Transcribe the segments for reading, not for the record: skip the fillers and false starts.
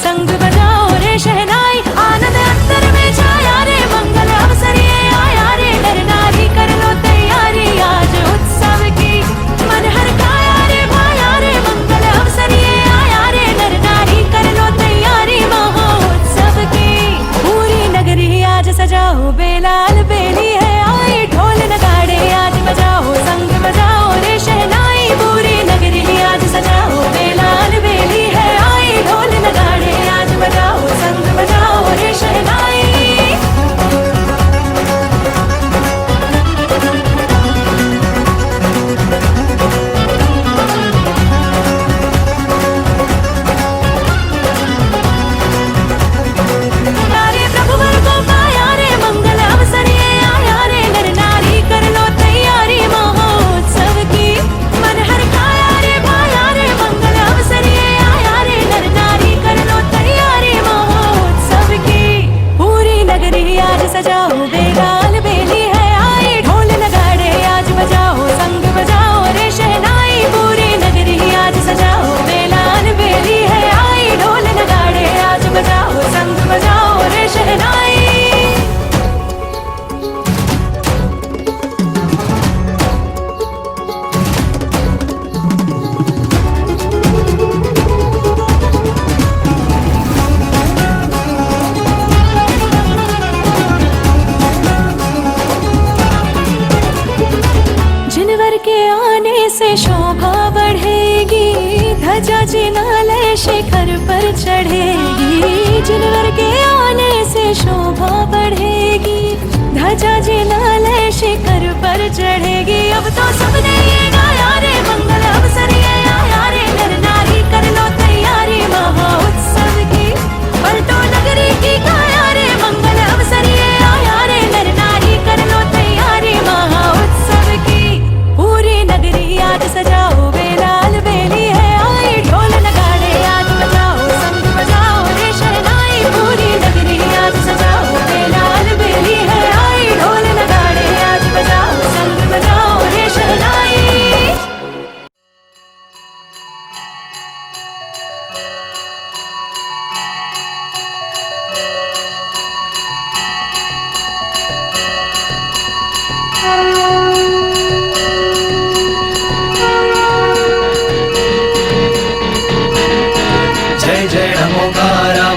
संग बजाओ रे शहनाई, आनंद अंतर में छाया रे, मंगल अवसर ये आया रे, नर नारी कर लो तैयारी आज उत्सव की, मन हरकाया रे भाया रे, मंगल अवसर ये आया रे, नर नारी कर लो तैयारी महोत्सव की। पूरी नगरी आज सजाओ बेलाल बेली है आई, ढोल नगाड़े आज बजाओ संग बजाओ रे शहनाई, पूरी नगरी आज सजाओ बेलाल बेली है आई, ढोल नगाड़े आज बजाओ संग बजाओ रे शहनाई। सजाओ बेलाल बेली है आई, ढोल नगाड़े आज बजाओ संग बजाओ रे शहनाई, पूरी नगरी आज सजाओ बेलाल बेली है आई, ढोल नगाड़े आज बजाओ संग बजाओ रे शहनाई। के आने से शोभा बढ़ेगी, ध्वजा जिनालय शिखर पर चढ़ेगी, जिनवर के आने से शोभा बढ़ेगी, ध्वजा जिनालय शिखर पर चढ़ेगी। अब तो सबने ये गाया रे, मंगल अवसर ये आया रे, नर नारी कर लो तैयारी महोत्सव की, पलटो नगरी की काया रे, मंगल अवसर ये आया रे, नर नारी कर लो तैयारी महोत्सव की। पूरी नगरी आज सजाओ बेलाल बेली है आई, ढोल नगाड़े आज बजाओ संग बजाओ रे शहनाई, पूरी नगरी आज सजाओ बेलाल बेली है आई, ढोल नगाड़े आज बजाओ संग बजाओ रे शहनाई।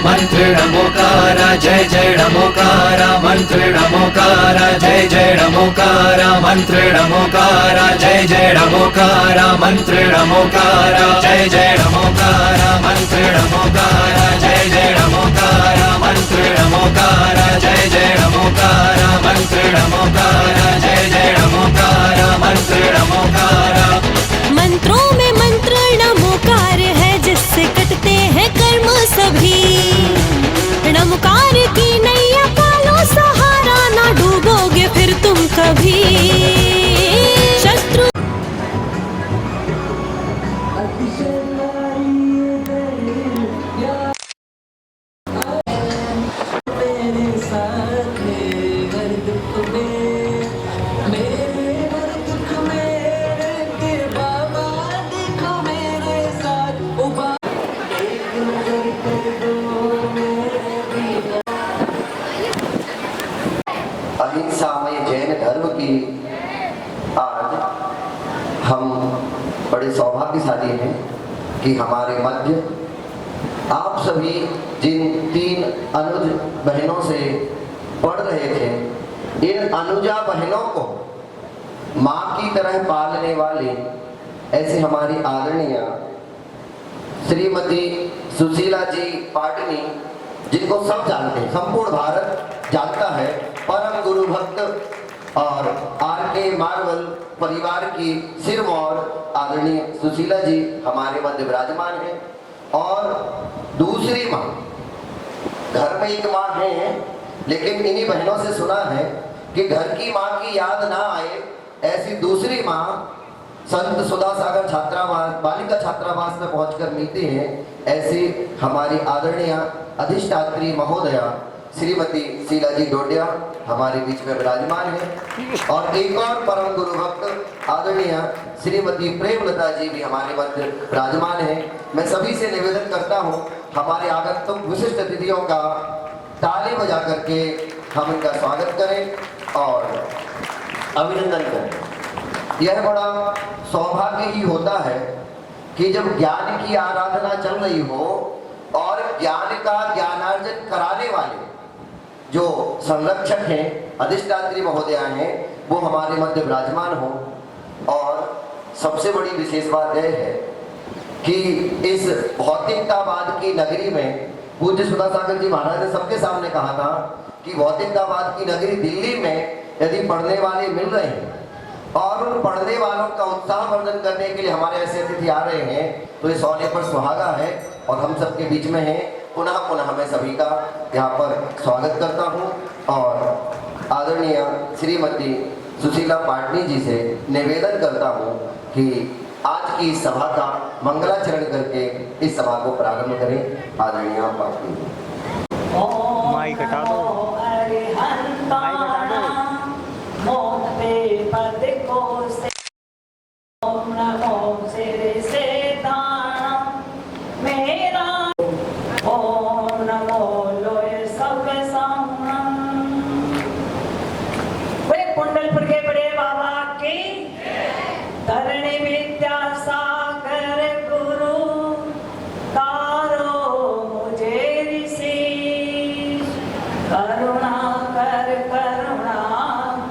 मंत्र नमोकारा जय जय नमोकारा, मंत्र नमोकारा जय जय नमोकारा, मंत्र नमोकारा जय जय नमोकारा, मंत्र नमोकारा जय जय नमोकारा, मंत्र नमोकारा जय जय नमोकारा, मंत्र नमोकारा जय जय नमोकारा, मंत्र नमोकारा जय जय नमोकारा, मंत्र नमोकारा। मंत्रों में मंत्र नमोकार है, जिससे कटते हैं कर्म सभी, नमकार की नैया पालो सहारा, ना डूबोगे फिर तुम कभी। शत्रु अहिंसामय जैन धर्म की आज हम बड़े सौभाग्यशाली हैं कि हमारे मध्य आप सभी जिन 3 अनुज बहनों से पढ़ रहे थे, इन अनुजा बहनों को माँ की तरह पालने वाली ऐसे हमारी आदरणीय श्रीमती सुशीला जी पाटनी, जिनको सब जानते हैं, संपूर्ण भारत जानता है, परम गुरु भक्त और आर.के. मार्वल परिवार की सिरमौर आदरणीय सुशीला जी हमारे मध्य विराजमान हैं। और दूसरी माँ, घर में एक माँ है, लेकिन इन्हीं बहनों से सुना है कि घर की माँ की याद ना आए, ऐसी दूसरी माँ संत सुधा सागर छात्रावास बालिका छात्रावास में पहुंचकर मिलते हैं। ऐसी हमारी आदरणीय अधिष्ठात्री महोदया श्रीमती शीला जी डोडिया हमारे बीच में विराजमान है। और एक और परम गुरु भक्त आदरणीय श्रीमती प्रेमलता जी भी हमारे मध्य विराजमान है। मैं सभी से निवेदन करता हूँ हमारे आगंतुक विशिष्ट अतिथियों का ताली बजा करके हम इनका स्वागत करें और अभिनंदन करें। यह बड़ा सौभाग्य ही होता है कि जब ज्ञान की आराधना चल रही हो और ज्ञान का ज्ञानार्जन कराने वाले जो संरक्षक हैं, अधिष्ठात्री महोदया हैं, वो हमारे मध्य विराजमान हो। और सबसे बड़ी विशेष बात यह है कि इस भौतिकतावाद की नगरी में पूज्य सुधा सागर जी महाराज ने सबके सामने कहा था कि भौतिकतावाद की नगरी दिल्ली में यदि पढ़ने वाले मिल रहे हैं और उन पढ़ने वालों का उत्साहवर्धन करने के लिए हमारे ऐसे अतिथि आ रहे हैं तो इस औने पर सुहागा है और हम सबके बीच में हैं। पुनः पुनः मैं सभी का यहाँ पर स्वागत करता हूँ और आदरणीय श्रीमती सुशीला पाटनी जी से निवेदन करता हूँ कि आज की इस सभा का मंगलाचरण करके इस सभा को प्रारंभ करें। आदरणीय पाटनी जी। माइक हटा दो, माइक हटा दो। मोते पद को से ओम नमो सिर से दानम मेरा ओम नमो लोय सब सामम। वे कुंडलपुर के बड़े बाबा की धरणी विद्या सागर गुरु तारो मुझे ऋषि करुणा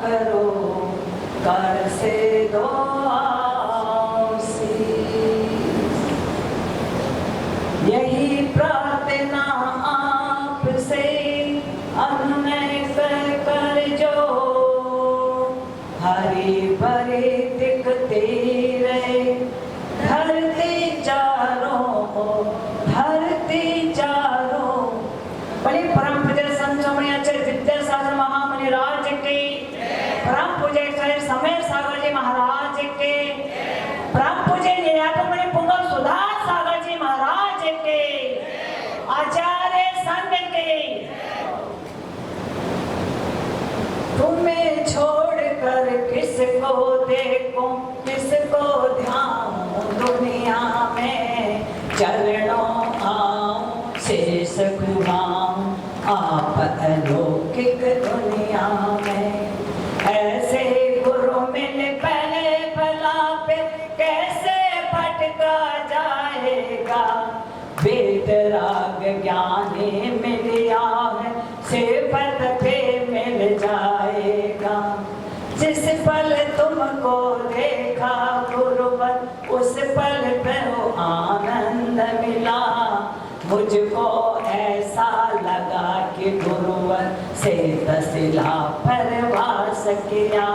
करो कर से दो आशीष। यही प्रार्थना आपसे अनुनय कर जो हरी भरी दिखती रहे धरती चारों बड़े परम पूज्य संत आचार्य विद्यासागर महामुनि राज के, परम पूज्य समय सागर जी महाराज के, परम पूज्य निर्यापमणि पुंगव सुधा सागर जी महाराज के, आचार्य संघ के। तुम्हें छोड़कर किसको देखूं, किसको ध्यान दुनिया में चरणों आऊं शेष घुमाऊं आप अलौकिक दुनिया में। ऐसे गुरु मिल पहले भला पे कैसे भटका जाएगा, वेदराग ज्ञानी मिलिया है सिफत पे मिल जाएगा। जिस पल तुमको देखा गुरुवर उस पल पे आनंद मिला, मुझको ऐसा लगा कि गुरुवर से दसिला परवास किया,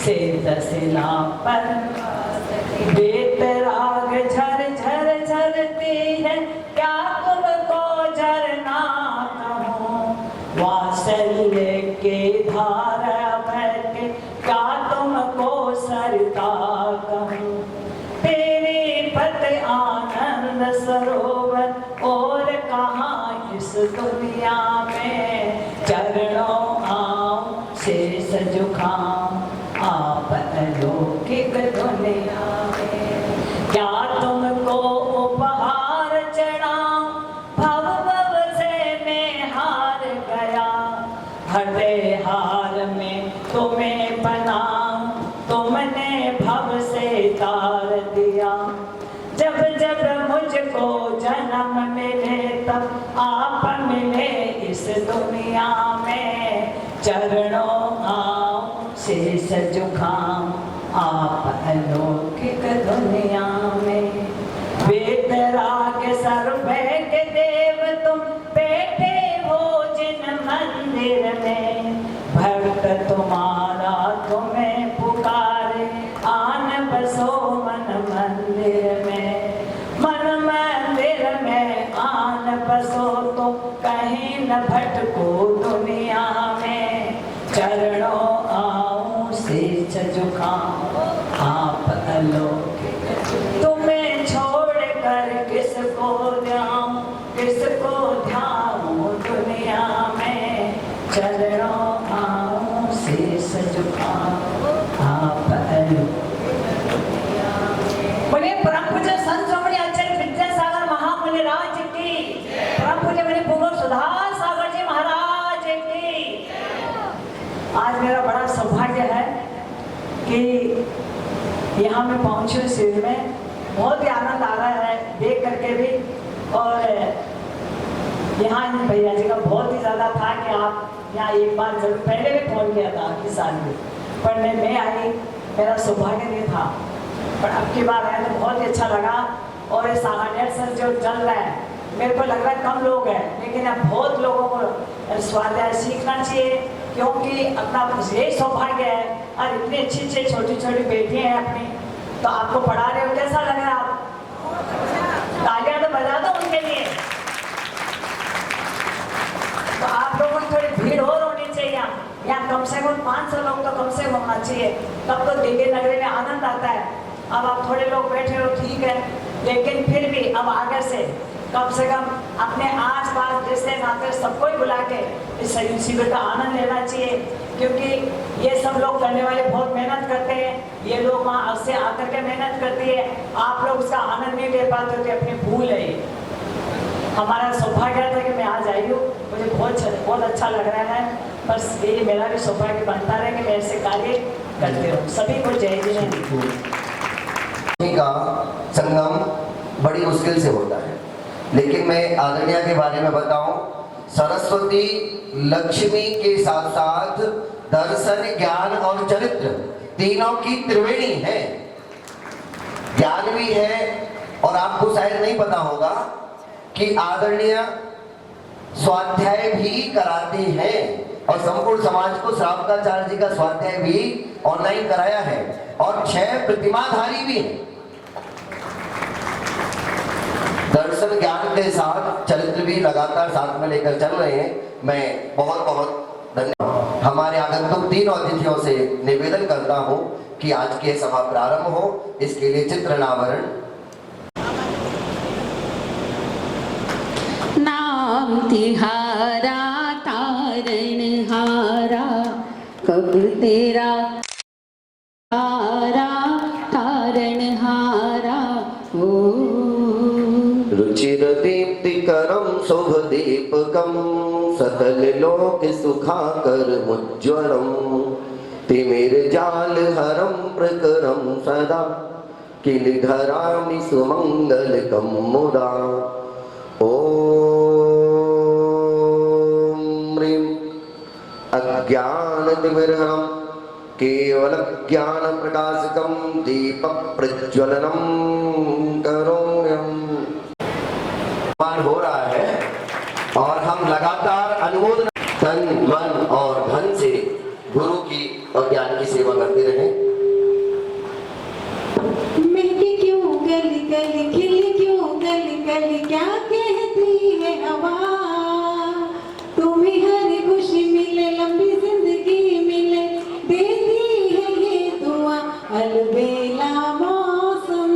से दसिला परवास किया। बेतराग झर झर झरती है क्या तुमको झरना कहूँ, वात्सल्य के धारा बहके क्या तुमको सरता कहूँ। तेरे पद आनंद सरोवर और कहाँ इस दुनिया में, चरणों आऊं शेष झुकाऊं आप अलौकिक दुनिया में। क्या तुमको उपहार चढ़ाऊं, भव से मैं हार गया, हृदय हार में तुम्हें बनाऊं, तुमने भव से तार दिया। जब जब मुझको जन्म मिले तब आप मिले इस दुनिया में, चरणों आऊं शेष झुकाऊं आप अलौकिक दुनिया में। वेदराग सर्वज्ञ देव तुम बैठे हो जिन मंदिर में, भक्त तुम्हारा तुम्हें पुकारे आन बसो मन मंदिर में। मन मंदिर में आन बसो तो कहीं न भटको दुनिया में, चरणों आऊं शीश झुकाऊं आप अलौकिक। तुम्हें छोड़ कर किसको ध्याऊं, किसको ध्याऊं दुनिया में, चरणों आऊं शीश झुकाऊं आप अलौकिक दुनिया में। बोले परम पूज्य संत स्वामी आचार्य विद्यासागर महामुनि राज की। कि यहाँ मैं पहुँची हूँ शिविर में, बहुत ही आनंद आ रहा है देख करके भी। और यहाँ इन भैया जी का बहुत ही ज़्यादा था कि आप यहाँ एक बार जरूर, पहले भी फोन किया था इस साल भी, पर मैं आई, मेरा सौभाग्य नहीं था, पर अब की बार आया तो बहुत ही अच्छा लगा। और ये सागानेट सर जो चल रहा है, मेरे को लग रहा है कम लोग हैं, लेकिन अब बहुत लोगों को स्वाध्याय सीखना चाहिए, क्योंकि अपना यही सौभाग्य है। और इतनी अच्छी अच्छी छोटी छोटी बेटियाँ हैं अपनी, तो आपको पढ़ा रहे हो, कैसा लग रहा है? आप तालियां तो बजा दो उनके लिए। तो आप लोगों की थोड़ी भीड़ और होनी चाहिए यहाँ कम से कम 500 लोग तो कम से कम होना चाहिए, तब तो दिव्य नगरी में आनंद आता है। अब आप थोड़े लोग बैठे हो ठीक है, लेकिन फिर भी अब आगे से कम अपने आस पास रिश्ते नाते सबको ही बुला के इस शिविर का आनंद लेना चाहिए, क्योंकि ये सब लोग करने वाले बहुत मेहनत करते हैं। ये लोग वहाँ से आकर के मेहनत करती है, आप लोग उसका आनंद नहीं ले पाते थे, अपनी भूल है ये। हमारा सौभाग्य था कि मैं आज आई हूँ, मुझे बहुत अच्छा लग रहा है। बस यही मेरा भी सौभाग्य बनता रहे कि मैं ऐसे कार्य करते रहूँ। सभी को जय जय। का संगम बड़ी मुश्किल से होता है, लेकिन मैं आदरणीय के बारे में बताऊं, सरस्वती लक्ष्मी के साथ साथ दर्शन, ज्ञान और चरित्र तीनों की त्रिवेणी है। ज्ञान भी है, और आपको शायद नहीं पता होगा कि आदरणीय स्वाध्याय भी कराते हैं, और संपूर्ण समाज को श्रावकाचार्य जी का स्वाध्याय भी ऑनलाइन कराया है, और 6 प्रतिमाधारी भी हैं। दर्शन ज्ञान के साथ चरित्र भी लगातार साथ में लेकर चल रहे हैं। मैं बहुत बहुत धन्यवाद हमारे आगंतुक तीनों अतिथियों से निवेदन करता हूं कि आज की सभा प्रारंभ हो, इसके लिए चित्रनावरण। नाम तिहारा तारण हारा, कब तेरा हारा तारण हारा हो। रुचिर दीप्तिकरं शुभदीपकं सकल लोक सुखाकर मुज्ज्वलं, तिमिरजाल हरं प्रकरं सदा किलधरामि सुमंगलकं मुदा। ओम ह्रीं अज्ञानतिमिरहरं केवलज्ञान प्रकाशकं दीपप्रज्वलनं करोम्यहम्। हो रहा है, और हम लगातार अनुमोदन तन, मन और धन से गुरु की और ज्ञान की सेवा करते रहे। महके क्यों गली गली, खिली क्यों गली गली, क्या कहती है हवा। तुम्हें हर खुशी मिले, लंबी जिंदगी मिले, देती है ये दुआ अलबेला मौसम।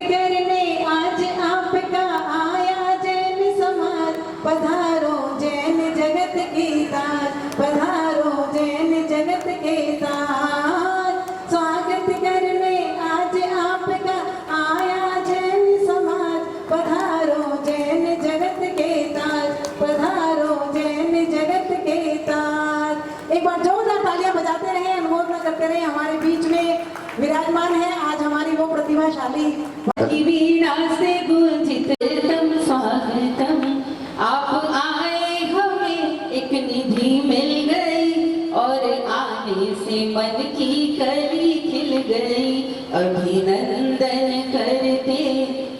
करने आज आपका आया जैन समाज, पधारो जैन जगत के ताज, पधारो जैन जगत के ताज। स्वागत करने आज आपका आया जैन समाज, पधारो जैन जगत के ताज, पधारो जैन जगत के ताज। एक बार जोरदार तालियां बजाते रहे, अनुमोदन करते रहे। हमारे बीच में विराजमान है आज हमारी वो प्रतिभाशाली की वीणा से गुंजितम स्वागतम। आप आए हमें एक निधि मिल गई, और आने से मन की कली खिल गई। अभिनंदन करते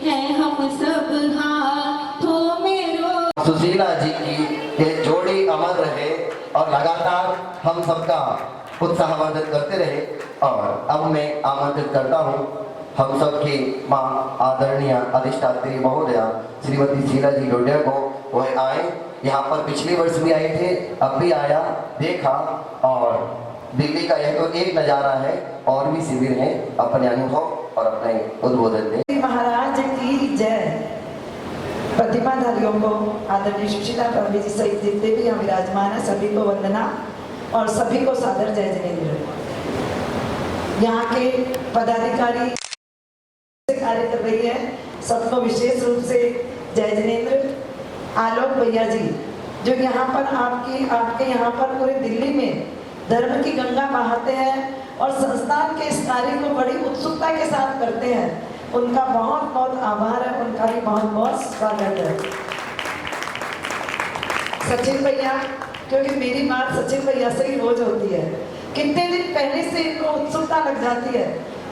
हैं हम सब हाथों में रो। सुशीला जी की ये जोड़ी अमर रहे, और लगातार हम सबका उत्साहवर्धन करते रहे। और अब मैं आमंत्रित करता हूँ हम सबकी माँ आदरणीय अधिष्ठात्री महोदया श्रीमती शीला जी लोडिया को, वह आए। यहाँ पर पिछले वर्ष भी आए थे, अब भी आया, देखा, और दिल्ली का यह तो एक नज़ारा है, और भी शिविर है। अपने अनुभव और अपने उद्बोधन दें। महाराज की जय। प्रतिमाधारियों को आदरणीय सुशीला प्रभु जी सहित जितने भी यहाँ विराजमान है सभी को वंदना, और सभी को सादर जय जनेन्द्र। यहाँ के पदाधिकारी कार्य कर रही है, सबको विशेष रूप से जय जनेन्द्र। आलोक भैया जी जो यहाँ पर आपके यहाँ पर पूरे दिल्ली में धर्म की गंगा बहाते हैं और संस्थान के इस कार्य को बड़ी उत्सुकता के साथ करते हैं। उनका बहुत बहुत आभार है, उनका भी बहुत बहुत स्वागत है। सचिन भैया, क्योंकि मेरी बात सचिन भैया से ही रोज होती है, कितने दिन पहले से इनको उत्सुकता लग जाती है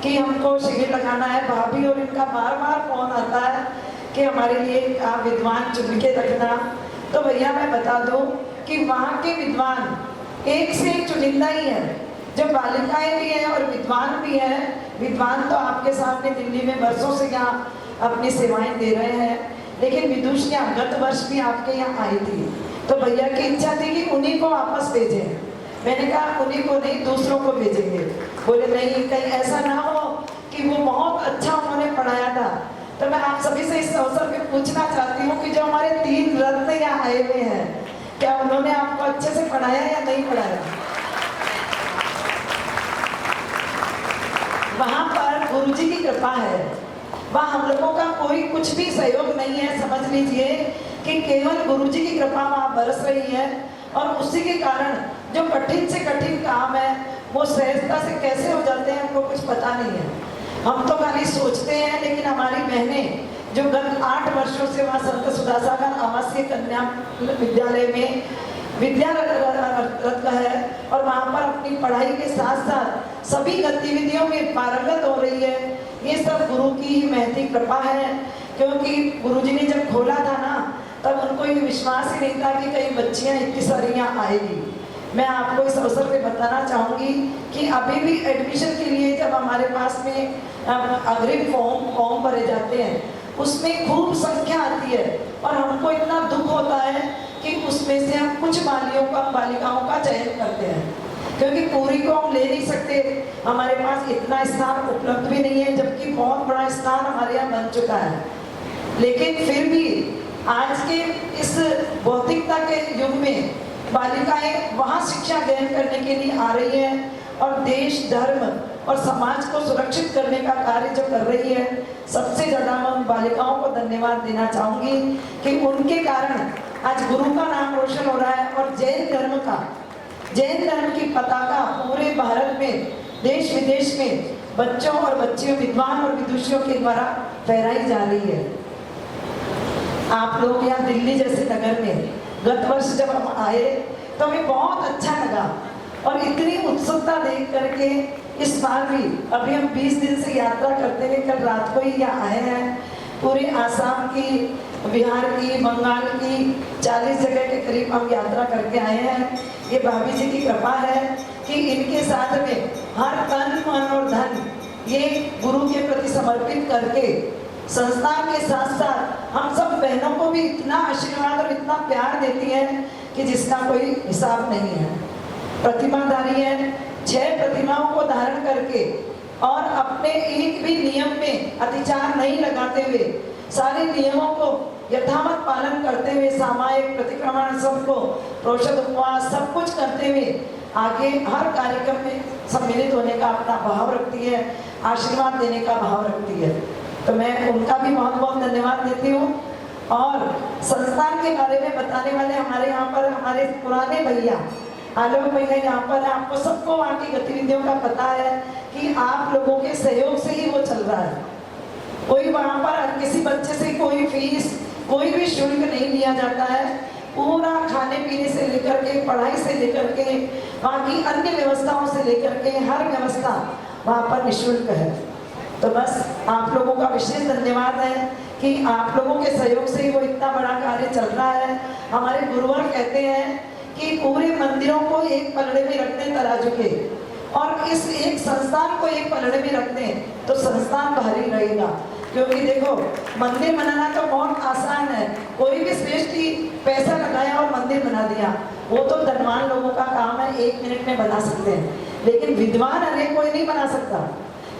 कि हमको शिविर लगाना है। भाभी और इनका बार बार फोन आता है कि हमारे लिए आप विद्वान चुन के रखना। तो भैया मैं बता दूं कि वहाँ के विद्वान एक से एक चुनिंदा ही है, जो बालिकाएं भी हैं और विद्वान भी हैं। विद्वान तो आपके सामने दिल्ली में वर्षों से यहाँ अपनी सेवाएं दे रहे हैं, लेकिन विदुषियाँ गत वर्ष भी आपके यहाँ आई थी। तो भैया की इच्छा थी कि उन्हीं को वापस भेजें। मैंने कहा उन्हीं को नहीं, दूसरों को भेजेंगे। बोले नहीं, कहीं ऐसा ना हो कि वो बहुत अच्छा उन्होंने पढ़ाया था। तो मैं आप सभी से इस अवसर पे पूछना चाहती हूँ कि जो हमारे 3 रत्न यहाँ आए हुए हैं, क्या उन्होंने आपको अच्छे से पढ़ाया या नहीं पढ़ाया? वहाँ पर गुरुजी की कृपा है, वहाँ हम लोगों का कोई कुछ भी सहयोग नहीं है। समझ लीजिए कि केवल गुरुजी की कृपा वहाँ बरस रही है और उसी के कारण जो कठिन से कठिन काम है वो सहजता से कैसे हो जाते हैं हमको कुछ पता नहीं है। हम तो खाली सोचते हैं, लेकिन हमारी बहनें जो गत 8 वर्षों से वहाँ संत सुधासागर आवासीय कन्या विद्यालय में विद्यारत है और वहाँ पर अपनी पढ़ाई के साथ साथ सभी गतिविधियों में पारंगत हो रही है, ये सब गुरु की ही महती कृपा है। क्योंकि गुरुजी ने जब खोला था ना, तब उनको ये विश्वास ही नहीं था कि कई बच्चियाँ इतनी सारी यहाँ आएगी। मैं आपको इस अवसर पे बताना चाहूँगी कि अभी भी एडमिशन के लिए जब हमारे पास में अग्रिम फॉर्म भरे जाते हैं, उसमें खूब संख्या आती है और हमको इतना दुख होता है कि उसमें से हम कुछ बालिकाओं का चयन करते हैं, क्योंकि पूरी को हम ले नहीं सकते। हमारे पास इतना स्थान उपलब्ध भी नहीं है, जबकि बहुत बड़ा स्थान हमारे यहाँ बन चुका है। लेकिन फिर भी आज के इस भौतिकता के युग में बालिकाएं वहाँ शिक्षा ग्रहण करने के लिए आ रही हैं और देश, धर्म और समाज को सुरक्षित करने का कार्य जो कर रही है, सबसे ज़्यादा मैं उन बालिकाओं को धन्यवाद देना चाहूँगी कि उनके कारण आज गुरु का नाम रोशन हो रहा है और जैन धर्म की पताका पूरे भारत में, देश विदेश में बच्चों और बच्चियों, विद्वान और विदुषियों के द्वारा फहराई जा रही है। आप लोग यहाँ दिल्ली जैसे नगर में गत वर्ष जब हम आए तो हमें बहुत अच्छा लगा और इतनी उत्सुकता देख करके इस बार भी अभी हम 20 दिन से यात्रा करते हुए कल रात को ही यहाँ आए हैं। पूरे आसाम की, बिहार की, बंगाल की 40 जगह के करीब हम यात्रा करके आए हैं। ये भाभी जी की कृपा है कि इनके साथ में हर तन, मन और धन ये गुरु के प्रति समर्पित करके संस्थान के साथ साथ हम सब बहनों को भी इतना आशीर्वाद और इतना प्यार देती हैं कि जिसका कोई हिसाब नहीं है। प्रतिमाधारी है, 6 प्रतिमाओं को धारण करके और अपने एक भी नियम में अतिचार नहीं लगाते हुए, सारे नियमों को यथावत पालन करते हुए, सामायिक प्रतिक्रमण, सबको प्रोषद उपवास सब कुछ करते हुए आगे हर कार्यक्रम में सम्मिलित होने का अपना भाव रखती है, आशीर्वाद देने का भाव रखती है। तो मैं उनका भी बहुत बहुत धन्यवाद देती हूँ। और संस्थान के बारे में बताने वाले हमारे यहाँ पर हमारे पुराने भैया आलोक भैया यहाँ पर, आपको सबको वहाँ की गतिविधियों का पता है कि आप लोगों के सहयोग से ही वो चल रहा है। कोई वहाँ पर किसी बच्चे से कोई फीस, कोई भी शुल्क नहीं लिया जाता है। पूरा खाने पीने से लेकर के, पढ़ाई से लेकर के, वहाँ की अन्य व्यवस्थाओं से लेकर के हर व्यवस्था वहाँ पर निःशुल्क है। तो बस आप लोगों का विशेष धन्यवाद है कि आप लोगों के सहयोग से ही वो इतना बड़ा कार्य चल रहा है। हमारे गुरुवर कहते हैं कि पूरे मंदिरों को एक पलड़े में रखते हैं तराजू के, और इस एक संस्थान को एक पलड़े में रखते हैं तो संस्थान भारी रहेगा। क्योंकि देखो, मंदिर बनाना तो बहुत आसान है, कोई भी श्रेष्ठी पैसा लगाया और मंदिर बना दिया, वो तो धनवान लोगों का काम है, 1 मिनट में बना सकते हैं। लेकिन विद्वान अरे कोई नहीं बना सकता।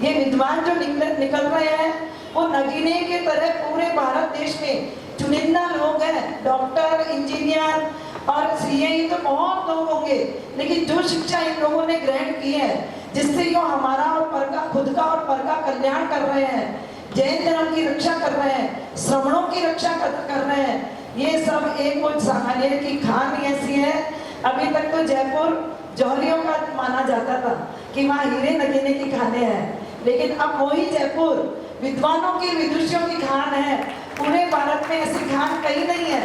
ये विद्वान जो निकल रहे हैं वो नगीने के तरह पूरे भारत देश में चुनिंदा लोग हैं। डॉक्टर, इंजीनियर और सीए तो बहुत लोग होंगे, लेकिन जो शिक्षा इन लोगों ने ग्रहण की है, जिससे यो हमारा और पर का, खुद का और पर का कल्याण कर रहे हैं, जैन धर्म की रक्षा कर रहे हैं, श्रमणों की रक्षा कर रहे हैं, ये सब एक कुछ सामान्य की खान ऐसी है। अभी तक तो जयपुर जौहरियों का माना जाता था कि वहाँ हीरे नगीने की खाने हैं, लेकिन अब वही जयपुर विद्वानों की विदुषियों की खान है। पूरे भारत में ऐसी खान कहीं नहीं है।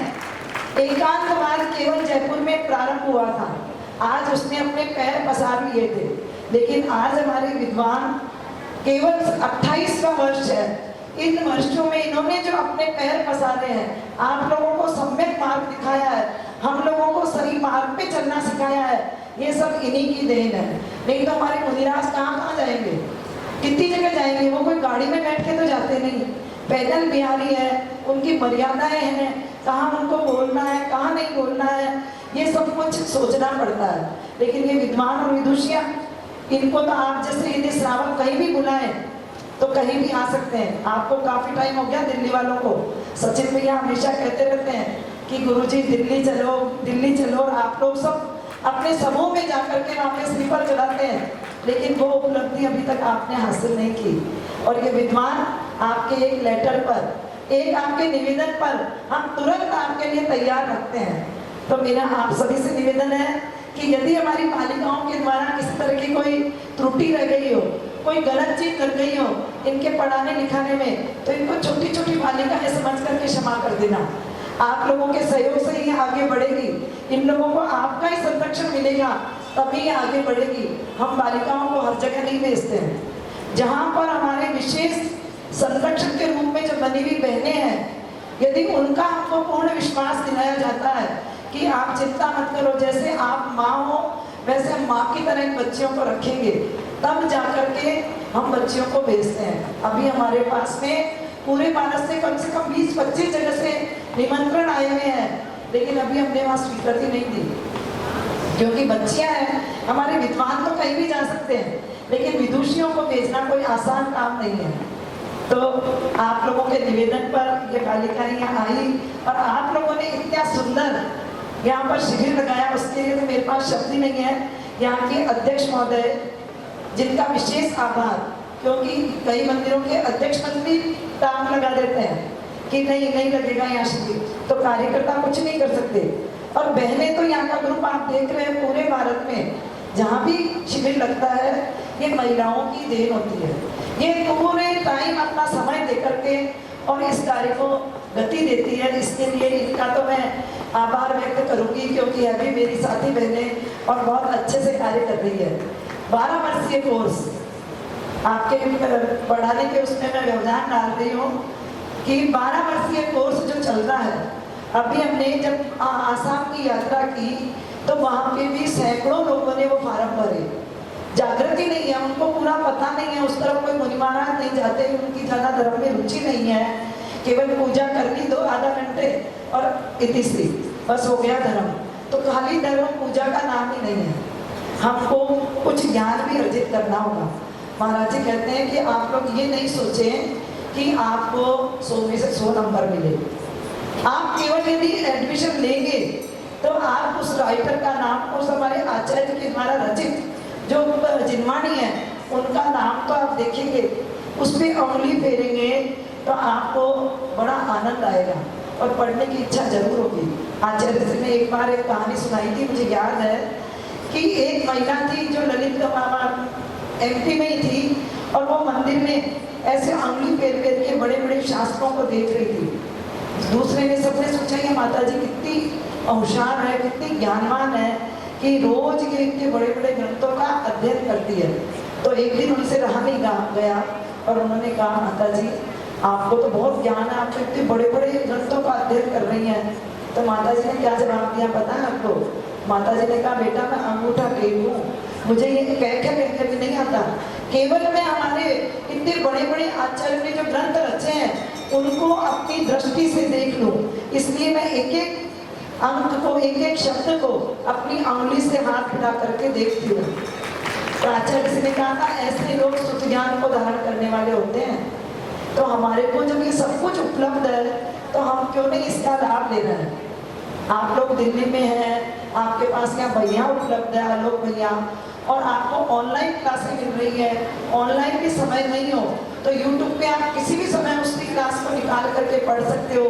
एकांतवाद केवल जयपुर में प्रारंभ हुआ था, आज उसने अपने पैर पसार लिए थे, लेकिन आज हमारे विद्वान केवल 28वां वर्ष है। इन वर्षों में इन्होंने जो अपने पैर पसारे हैं, आप लोगों को सम्यक मार्ग दिखाया है, हम लोगों को सही मार्ग पे चलना सिखाया है, ये सब इन्हीं की देन है। नहीं तो हमारे मुनिराज कहाँ कहाँ जाएंगे, कितनी जगह जाएंगे, वो कोई गाड़ी में बैठ के तो जाते नहीं, पैदल बिहारी है, उनकी मर्यादाएं हैं, कहाँ उनको बोलना है कहाँ नहीं बोलना है, ये सब कुछ सोचना पड़ता है। लेकिन ये विद्वान और विदुषियाँ, इनको तो आप जैसे यदि श्रावक कहीं भी बुलाएं तो कहीं भी आ सकते हैं। आपको काफ़ी टाइम हो गया दिल्ली वालों को, सचिन भैया हमेशा कहते रहते हैं कि गुरुजी दिल्ली चलो दिल्ली चलो, और आप लोग सब अपने समूह में जाकर के वहाँ पे स्लीपर चलाते हैं, लेकिन वो उपलब्धि अभी तक आपने हासिल नहीं की। और ये विद्वान आपके एक लेटर पर, एक आपके निवेदन पर हम तुरंत आपके लिए तैयार रखते हैं। तो मेरा आप सभी से निवेदन है कि यदि हमारी बालिकाओं के द्वारा किसी तरह की कोई त्रुटि रह गई हो, कोई गलत चीज कर गई हो इनके पढ़ाने लिखाने में, तो इनको छोटी छोटी बालिकाएं समझ करके क्षमा कर देना। आप लोगों के सहयोग से ही आगे बढ़ेगी, इन लोगों को आपका ही संरक्षण मिलेगा, तभी ये आगे बढ़ेगी। हम बालिकाओं को हर जगह नहीं भेजते हैं। जहाँ पर हमारे विशेष संरक्षण के रूप में जो बनी हुई बहनें हैं, यदि उनका हमको पूर्ण विश्वास दिलाया जाता है कि आप चिंता मत करो, जैसे आप माँ हो वैसे हम माँ की तरह इन बच्चियों को रखेंगे, तब जाकर के हम बच्चियों को भेजते हैं। अभी हमारे पास में पूरे भारत से कम 20-25 जगह से निमंत्रण आए हुए हैं, लेकिन अभी हमने वहाँ स्वीकृति नहीं दी, क्योंकि बच्चियाँ हैं। हमारे विद्वान तो कहीं भी जा सकते हैं, लेकिन विदुषियों को भेजना कोई आसान काम नहीं है। तो आप लोगों के निवेदन पर ये बालिकाएं यहाँ आई, और आप लोगों ने इतना सुंदर यहाँ पर शिविर लगाया, उसके लिए तो मेरे पास शब्द ही नहीं है। यहाँ के अध्यक्ष महोदय, जिनका विशेष आभार, क्योंकि कई मंदिरों के अध्यक्ष मंत्री टांग लगा देते हैं कि नहीं लगेगा यहाँ शिविर, तो कार्यकर्ता कुछ नहीं कर सकते। और बहनें तो यहाँ का ग्रुप आप देख रहे हैं, पूरे भारत में जहाँ भी शिविर लगता है ये महिलाओं की देन होती है। ये पूरे टाइम अपना समय दे करके और इस कार्य को गति देती है। इसके लिए इनका तो मैं आभार व्यक्त करूंगी, क्योंकि अभी मेरी साथी बहनें और बहुत अच्छे से कार्य कर रही है। 12 वर्षीय कोर्स आपके पढ़ाने के उसमें मैं व्यवधान डाल रही हूँ कि 12 वर्षीय कोर्स जो चल रहा है, अभी हमने जब आसाम की यात्रा की तो वहाँ पे भी सैकड़ों लोगों ने वो फार्म भरे। जागृति नहीं है, उनको पूरा पता नहीं है, उस तरफ कोई मुनि महाराज नहीं जाते, उनकी ज़्यादा धर्म में रुचि नहीं है, केवल पूजा करनी 2 आधा घंटे और इतिश्री बस हो गया धर्म। तो खाली धर्म पूजा का नाम ही नहीं है, हमको कुछ ज्ञान भी अर्जित करना होगा। महाराज जी कहते हैं कि आप लोग ये नहीं सोचें कि आपको 100 में से 100 नंबर मिले। आप केवल यदि एडमिशन लेंगे तो आप उस राइटर का नाम, उस हमारे आचार्य के द्वारा रचित जो जिनवाणी है उनका नाम तो आप देखेंगे, उस पर उंगली फेरेंगे तो आपको बड़ा आनंद आएगा और पढ़ने की इच्छा जरूर होगी। आचार्य जी ने एक बार एक कहानी सुनाई थी, मुझे याद है कि एक महिला थी जो ललित MP में ही थी, और वो मंदिर में ऐसे उंगली फेर फेर के बड़े बड़े शास्त्रों को देख रही थी। दूसरे ने सबने सोचा ये माता जी कितनी होशियार है, कितनी ज्ञानवान है कि रोज ये इतने बड़े बड़े ग्रंथों का अध्ययन करती है। तो एक दिन उनसे रहा नहीं गया और उन्होंने कहा माता जी आपको तो बहुत ज्ञान है, आप इतने बड़े बड़े ग्रंथों का अध्ययन कर रही हैं। तो माता जी ने क्या जवाब दिया पता है आपको? माता जी ने कहा बेटा मैं अंगूठा टेक हूँ, मुझे ये कहकर भी नहीं आता, केवल मैं हमारे इतने बड़े बड़े आचार्य ने जो ग्रंथ रचे हैं उनको अपनी दृष्टि से देख लूँ, इसलिए मैं एक एक अंक को, एक एक शब्द को अपनी उंगली से हाथ मिला करके देखती हूँ। तो आचार्य जी ने कहा था ऐसे लोग शुद्ध ज्ञान को धारण करने वाले होते हैं। तो हमारे को जब ये सब कुछ उपलब्ध है तो हम क्यों नहीं इसका लाभ ले रहे हैं? आप लोग दिल्ली में हैं, आपके पास यहाँ भैया उपलब्ध है, आलोक भैया, और आपको ऑनलाइन क्लासें मिल रही है। ऑनलाइन भी समय नहीं हो तो यूट्यूब पे आप किसी भी समय उसकी क्लास को निकाल करके पढ़ सकते हो।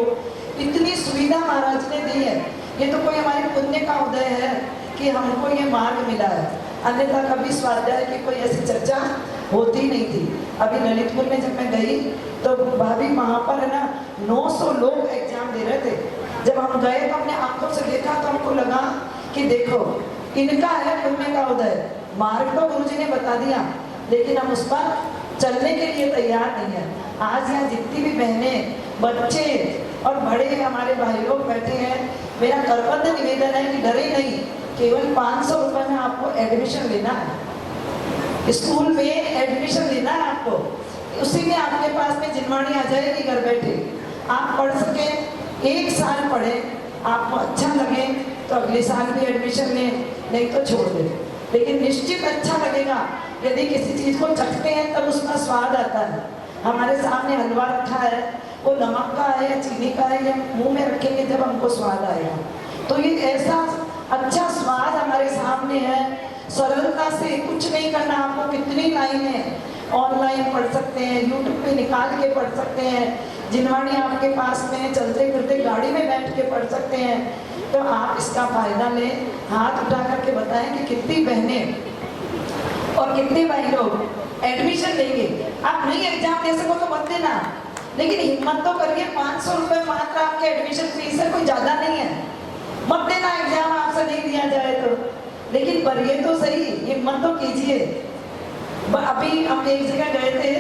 इतनी सुविधा महाराज ने दी है, ये तो कोई हमारे पुण्य का उदय है कि हमको ये मार्ग मिला है, अन्यथा कभी स्वाध्याय की कोई ऐसी चर्चा होती नहीं थी। अभी ललितपुर में जब मैं गई तो भाभी वहाँ पर है ना 900 लोग एग्जाम दे रहे थे। जब हम गए तो हमने आंखों से देखा तो हमको लगा कि देखो इनका है पुण्य का उदय, मार्ग तो गुरुजी ने बता दिया लेकिन हम उस पर चलने के लिए तैयार नहीं है। आज यहाँ जितनी भी बहनें, बच्चे और बड़े हमारे भाई लोग बैठे हैं, मेरा करबद्ध निवेदन है कि डरे नहीं, केवल 500 रुपये में आपको एडमिशन लेना है, स्कूल में एडमिशन लेना है आपको, उसी में आपके पास में जिनवाणी आ जाएगी घर बैठे। आप पढ़ सके, 1 साल पढ़े, आपको अच्छा लगे तो अगले साल भी एडमिशन लें, नहीं तो छोड़ दें। लेकिन निश्चित अच्छा लगेगा यदि किसी चीज़ को चखते हैं तब उसका स्वाद आता है। हमारे सामने हलवा रखा है, वो नमक का है या चीनी का है, या मुंह में रखेंगे जब हमको स्वाद आएगा। तो ये ऐसा अच्छा स्वाद हमारे सामने है, सरलता से कुछ नहीं करना आपको। कितनी लाइनें ऑनलाइन पढ़ सकते हैं, यूट्यूब पे निकाल के पढ़ सकते हैं, जिनवाणी आपके पास में चलते फिरते गाड़ी में बैठ के पढ़ सकते हैं। तो आप इसका फायदा लें, हाथ उठा करके बताएं कि कितनी बहनें और कितने भाई लोग एडमिशन लेंगे। आप नहीं एग्जाम दे सको तो मत देना, लेकिन हिम्मत तो करिए। 500 रुपये मात्र आपके एडमिशन फीस है, कोई ज़्यादा नहीं है। मत देना एग्जाम आपसे नहीं दिया जाए तो, लेकिन पढ़िए तो सही, हिम्मत तो कीजिए। अभी हम एक जगह गए थे,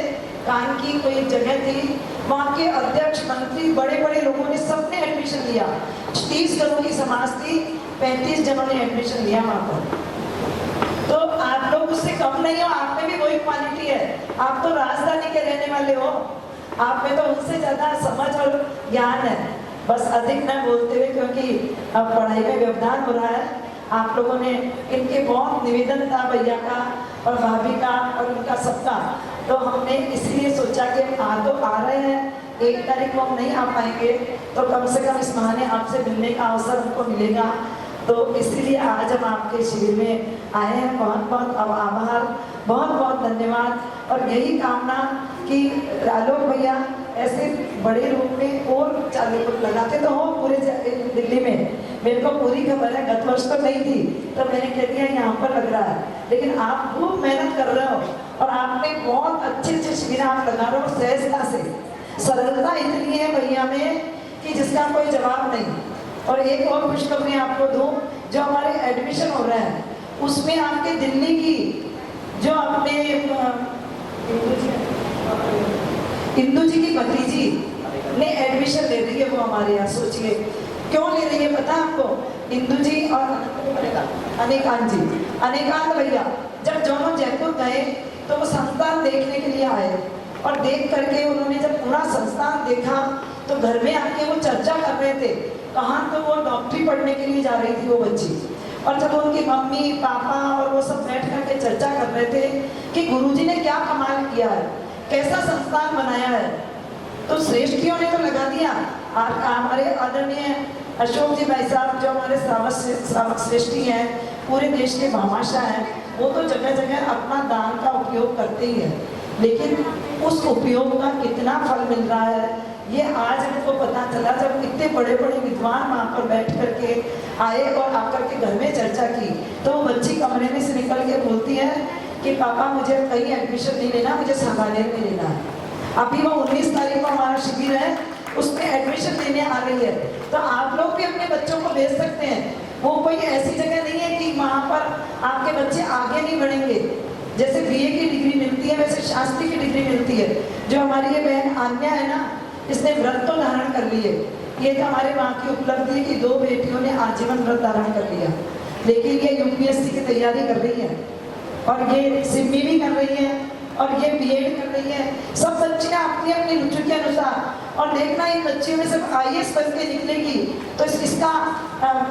कान की कोई एक जगह थी, वहाँ के अध्यक्ष, मंत्री, बड़े बड़े लोगों ने सबने एडमिशन लिया। 30 करोड़ की समाज थी, 35 जनों ने एडमिशन लिया वहाँ पर। तो आप लोग उससे कम नहीं हो, आप में भी वही क्वालिटी है। आप तो राजधानी के रहने वाले हो, आप में तो उनसे ज़्यादा समझ और ज्ञान है। बस अधिक न बोलते हुए, क्योंकि अब पढ़ाई में व्यवधान हो रहा है। आप लोगों ने, इनके बहुत निवेदन था भैया का और भाभी का और उनका सबका, तो हमने इसलिए सोचा कि तो आ रहे हैं, 1 तारीख को हम नहीं आ पाएंगे तो कम से कम इस बहाने आपसे मिलने का अवसर हमको मिलेगा। तो इसीलिए आज हम आपके शिविर में आए हैं। बहुत बहुत आभार, बहुत बहुत धन्यवाद। और यही कामना कि आलोक भैया ऐसे बड़े रूप में और चालू लगाते तो हो पूरे दिल्ली में। मेरे को पूरी खबर है, गत वर्ष तो नहीं थी तो मैंने कह दिया यहाँ पर लग रहा है, लेकिन आप खूब मेहनत कर रहे हो और आपने बहुत अच्छे अच्छे शिविर आप लगा रहे हो सहजता से। सरलता इतनी है भैया में कि जिसका कोई जवाब नहीं। और एक और खुशखबरी आपको दूं, जो हमारे एडमिशन हो रहे हैं उसमें आपके दिल्ली की जो अपने इंदू जी की भतीजी ने एडमिशन ले रही है, वो हमारे यहाँ। सोचिए क्यों ले रही है पता है आपको? इंदू जी और अनेकांत जी, अनेकांत भैया जब दोनों जयपुर गए तो वो संस्थान देखने के लिए आए और देख करके उन्होंने जब पूरा संस्थान देखा तो घर में आके वो चर्चा कर रहे थे। कहाँ तो वो डॉक्टरी पढ़ने के लिए जा रही थी वो बच्ची, और जब उनकी मम्मी पापा और वो सब बैठ करके चर्चा कर रहे थे कि गुरुजी ने क्या कमाल किया है, कैसा संस्थान बनाया है, तो श्रेष्ठियों ने तो लगा दिया। हमारे आदरणीय अशोक जी भाई साहब जो हमारे श्रावक श्रेष्ठी हैं, पूरे देश के भामाशाह हैं, वो तो जगह जगह अपना दान का उपयोग करते ही हैं, लेकिन उस उपयोग का कितना फल मिल रहा है ये आज हमको पता चला जब इतने बड़े बड़े विद्वान वहाँ पर बैठ करके आए और आकर के घर में चर्चा की। तो वो बच्ची कमरे में से निकल के बोलती है कि पापा मुझे कहीं एडमिशन नहीं लेना, मुझे सांगानेर में लेना है। अभी वो 19 तारीख को हमारा शिविर है, उसमें एडमिशन लेने आ रही है। तो आप लोग भी अपने बच्चों को भेज सकते हैं। वो कोई ऐसी जगह नहीं है कि वहाँ पर आपके बच्चे आगे नहीं बढ़ेंगे। जैसे BA की डिग्री मिलती है वैसे शास्त्री की डिग्री मिलती है। जो हमारी ये बहन आन्या है ना, इसने व्रत तो धारण कर लिए, ये तो हमारे वहाँ की उपलब्धि है कि 2 बेटियों ने आजीवन व्रत धारण कर लिया, लेकिन ये UPSC की तैयारी कर रही है और ये सिमी भी कर रही है और ये BEd कर रही है। सब बच्चियाँ अपनी अपनी रुचि के अनुसार, और देखना इन बच्चियों में सब IAS बन के निकलेगी तो इसका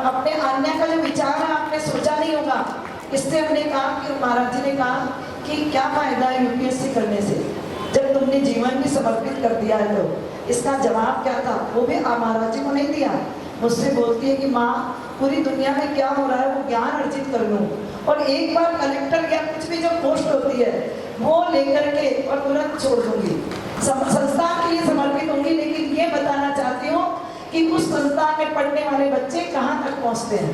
अपने आन्या का जो विचार है आपने सोचा नहीं होगा। इससे हमने कहा कि महाराज जी ने कहा कि क्या फायदा है UPSC करने से जब तुमने जीवन भी समर्पित कर दिया है। तो इसका जवाब क्या था वो भी महाराज जी को नहीं दिया। मुझसे बोलती है कि माँ पूरी दुनिया में क्या हो रहा है वो ज्ञान अर्जित कर लूँ, और एक बार कलेक्टर या कुछ भी जो पोस्ट होती है वो लेकर के और तुरंत छोड़ दूंगी, संस्थान के लिए समर्पित होंगी। लेकिन ये बताना चाहती हूँ कि उस संस्थान में पढ़ने वाले बच्चे कहाँ तक पहुँचते हैं।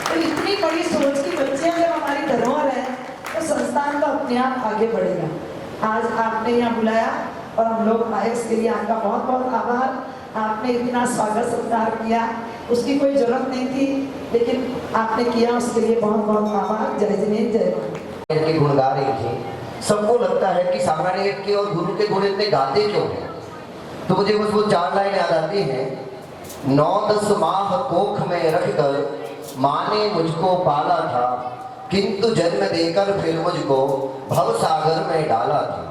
तो इतनी बड़ी सोच की बच्चियां जब हमारी धरोहर है तो संस्थान तो अपने आप आगे बढ़ेगा। आज आपने यहाँ बुलाया और हम लोग आए, उसके लिए आपका बहुत बहुत आभार। आपने इतना स्वागत सत्कार किया, उसकी कोई जरूरत नहीं थी, लेकिन आपने किया, उसके लिए बहुत बहुत आभार। जय जिनेन्द्र, जय मां। इनके गुण गा रही थी। सबको लगता है कि सामान्य के और गुरु के गुण इतने गाते क्यों हैं? तो मुझे बस वो 4 लाइन याद आती हैं। 9-10 माह कोख में रखकर माँ ने मुझको पाला था, किंतु जन्म देकर फिर मुझको भव सागर में डाला था।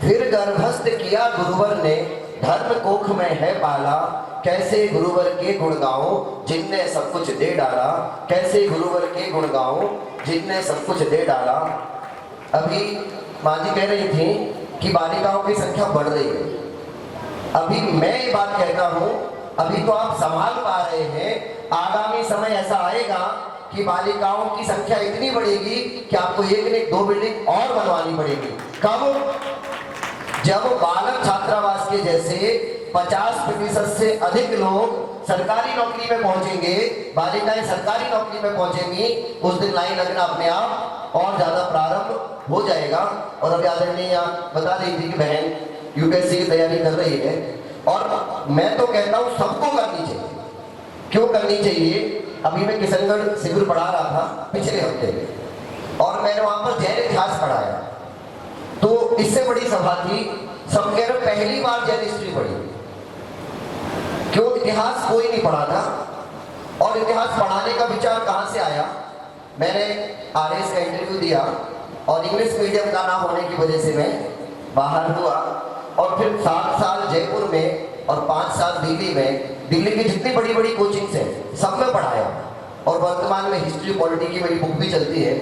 फिर गर्भस्थ किया गुरुवर ने, धर्म कोख में है पाला। कैसे गुरुवर के गुण गाओ जिनने सब कुछ दे डाला, कैसे गुरुवर के गुण गाओ जिनने सब कुछ दे डाला। अभी माँ जी कह रही थी कि बालिकाओं की संख्या बढ़ रही है। अभी मैं ये बात कहता हूँ, अभी तो आप संभाल पा रहे हैं, आगामी समय ऐसा आएगा कि बालिकाओं की संख्या इतनी बढ़ेगी कि आपको 1 नहीं 2 बिल्डिंग और बनवानी पड़ेगी। कब? जब बालक छात्रावास के जैसे 50% से अधिक लोग सरकारी नौकरी में पहुंचेंगे, बालिकाएं सरकारी नौकरी में पहुंचेंगी, उस दिन लाइन लगना अपने आप और ज्यादा प्रारंभ हो जाएगा। और अभी आदरणीय यहाँ बता रही थी कि बहन यूपीएससी की तैयारी कर रही है, और मैं तो कहता हूँ सबको करनी चाहिए। क्यों करनी चाहिए? अभी मैं किशनगढ़ शिविर पढ़ा रहा था पिछले हफ्ते, और मैंने वहां पर जैन इतिहास पढ़ाया। तो इससे बड़ी सभा थी, सब कह रहे पहली बार जैन हिस्ट्री पढ़ी। क्यों? इतिहास कोई नहीं पढ़ा था, और इतिहास पढ़ाने का विचार कहां से आया? मैंने आरएस का इंटरव्यू दिया, और इंग्लिश मीडियम का ना होने की वजह से मैं बाहर हुआ, और फिर 7 साल जयपुर में और 5 साल दिल्ली में, दिल्ली की जितनी बड़ी बड़ी कोचिंग्स हैं सब में पढ़ाया, और वर्तमान में हिस्ट्री पॉलिटी की मेरी बुक भी चलती है।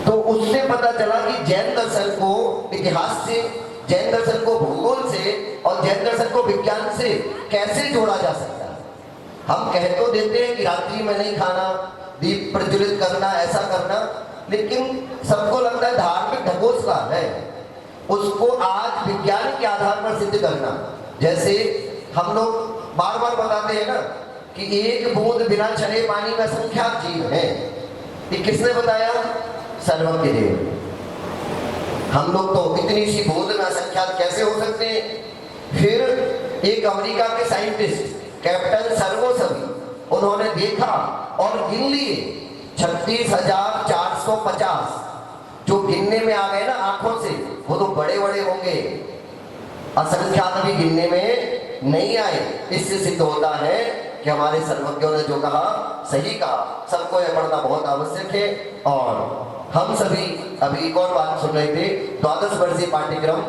तो उससे पता चला कि जैन दर्शन को इतिहास से, जैन दर्शन को भूगोल से, और जैन दर्शन को विज्ञान से कैसे जोड़ा जा सकता है। हम कह तो देते हैं कि रात्रि में नहीं खाना, दीप प्रज्वलित करना, ऐसा करना, लेकिन सबको लगता है धार्मिक ढकोसला है, उसको आज विज्ञान के आधार पर सिद्ध करना। जैसे हम लोग बार बार बताते हैं ना कि 1 बूंद बिना चले पानी में असंख्यात जीव है। ये किसने बताया? सर्वज्ञ देव। हम लोग तो इतनी सी बूंद में असंख्यात कैसे हो सकते हैं? फिर एक अमेरिका के साइंटिस्ट कैप्टन सर्वोसवी, उन्होंने देखा और गिन लिए 36,450, जो गिनने में आ गए ना आंखों से, वो तो बड़े बड़े होंगे, असंख्यात भी गिनने में नहीं आए। इससे सिद्ध होता है कि हमारे सर्वज्ञों ने जो कहा सही कहा। सबको यह पढ़ना बहुत आवश्यक है। और हम सभी अभी एक और बात सुन रहे थे, 12 वर्षीय पाठ्यक्रम,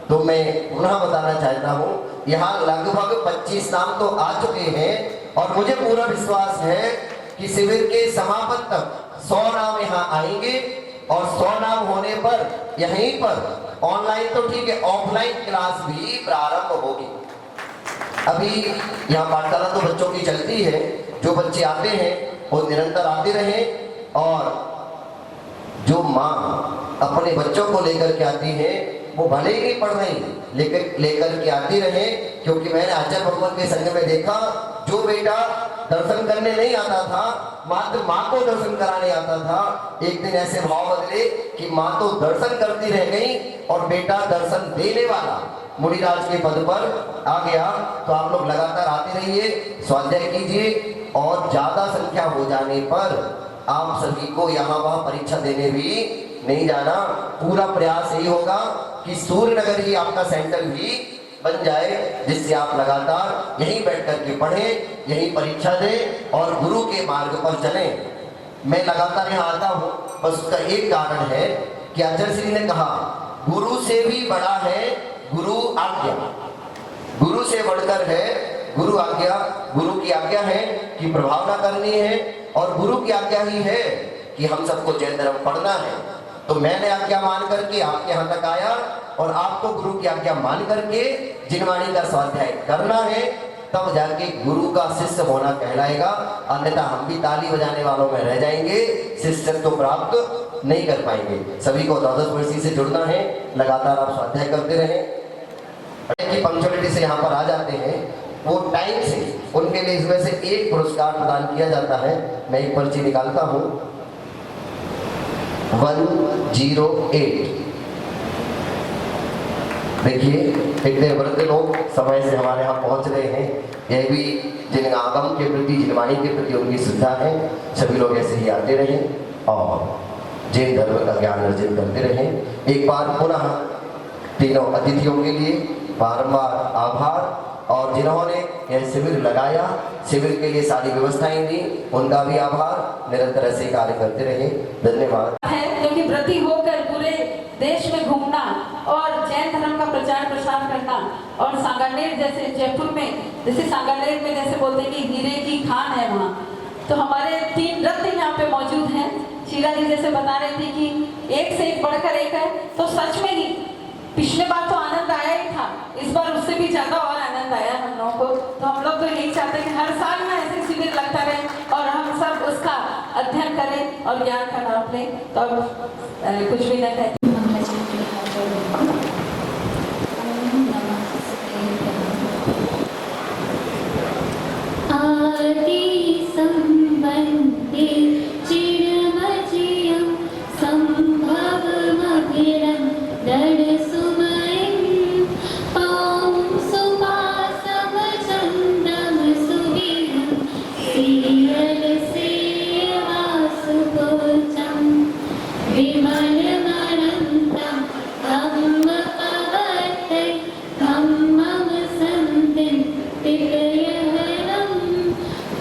तो मैं पुनः बताना चाहता हूँ, यहाँ लगभग 25 नाम तो आ चुके हैं, और मुझे पूरा विश्वास है कि शिविर के समापन तक 100 नाम यहाँ आएंगे, और 100 नाम होने पर यहीं पर ऑनलाइन तो ठीक है, ऑफलाइन क्लास भी प्रारंभ होगी। अभी यहाँ पाठशाला तो बच्चों की चलती है, जो बच्चे आते हैं वो निरंतर आते रहें, और जो माँ अपने बच्चों को लेकर के आती है वो भले ही पढ़ रही लेकर के आती रहे। क्योंकि मैंने आचार्य भगवान के संग में देखा, जो बेटा दर्शन करने नहीं आता था, मात्र माँ को दर्शन कराने आता था, एक दिन ऐसे भाव बदले कि माँ तो दर्शन करती रह गई और बेटा दर्शन देने वाला मुनिराज के पद पर आ गया। तो आप लोग लगातार आते रहिए, स्वाध्याय कीजिए, और ज्यादा संख्या हो जाने पर आप सभी को यहाँ वहाँ परीक्षा देने भी नहीं जाना। पूरा प्रयास यही होगा कि सूर्य नगर ही आपका सेंटर भी बन जाए, जिससे आप लगातार यहीं बैठ करके पढ़ें, यहीं परीक्षा दें और गुरु के मार्ग पर चलें। मैं लगातार यहाँ आता हूँ, बस उसका एक कारण है कि आचार्य श्री ने कहा, गुरु से भी बड़ा है गुरु आज्ञा, गुरु से बढ़कर है गुरु आज्ञा। गुरु की आज्ञा है कि प्रभावना करनी है, और गुरु की आज्ञा ही है कि हम सबको जैन धर्म पढ़ना है। तो मैंने आज्ञा मान करके आपके यहाँ तक आया, और आपको गुरु की आज्ञा मान करके जिनवाणी का स्वाध्याय करना है, तब जाके गुरु का शिष्य होना कहलाएगा। अन्यथा हम भी ताली बजाने वालों में रह जाएंगे, शिष्यत्व तो प्राप्त नहीं कर पाएंगे। सभी को 12 वर्षीय से जुड़ना है, लगातार आप स्वाध्याय करते रहें। पंक्चुअलिटी से यहाँ पर आ जाते हैं, वो टाइम से उनके लिए इसमें से एक पुरस्कार प्रदान किया जाता है। मैं एक पर्ची निकालता हूँ 108। देखिए इतने वृद्ध लोग समय से हमारे यहाँ पहुँच रहे हैं। यह भी जिन आगम के प्रति, जिन वाणी के प्रति उनकी श्रद्धा है। सभी लोग ऐसे ही आते रहें और जैन धर्म का ज्ञान अर्जित करते रहें। एक बार पुनः तीनों अतिथियों के लिए बारंबार आभार, और जिन्होंने यह शिविर लगाया, शिविर के लिए सारी व्यवस्थाएं दी, उनका भी आभार। निरंतर ऐसे कार्य करते रहे। धन्यवाद। है क्योंकि व्रती होकर पूरे देश में घूमना और जैन धर्म का प्रचार प्रसार करना, और सांगानेर जैसे जयपुर में, जैसे सांगानेर में जैसे बोलते हैं कि हीरे की खान है वहाँ, तो हमारे 3 रत्न यहाँ पे मौजूद हैं। शीला जी जैसे बता रही थी कि एक से एक बढ़कर एक है, तो सच में ही पिछले बार तो आनंद आया ही था, इस बार उससे भी ज्यादा और आनंद आया हम लोगों को। तो हम लोग तो यही चाहते हैं कि हर साल में ऐसे शिविर लगता रहे और हम सब उसका अध्ययन करें और ज्ञान का लाभ लें। तो अब कुछ भी न कहते। आदि संबंधे चिरमजियं संभवमभिरं दर्शुमयं पां सुपासं चन्दं सुवीरं श्रीयलसेवासुपोचं विमलमनन्तं धम्मपवर्तै धम्मं सन्तिं तिलयहरं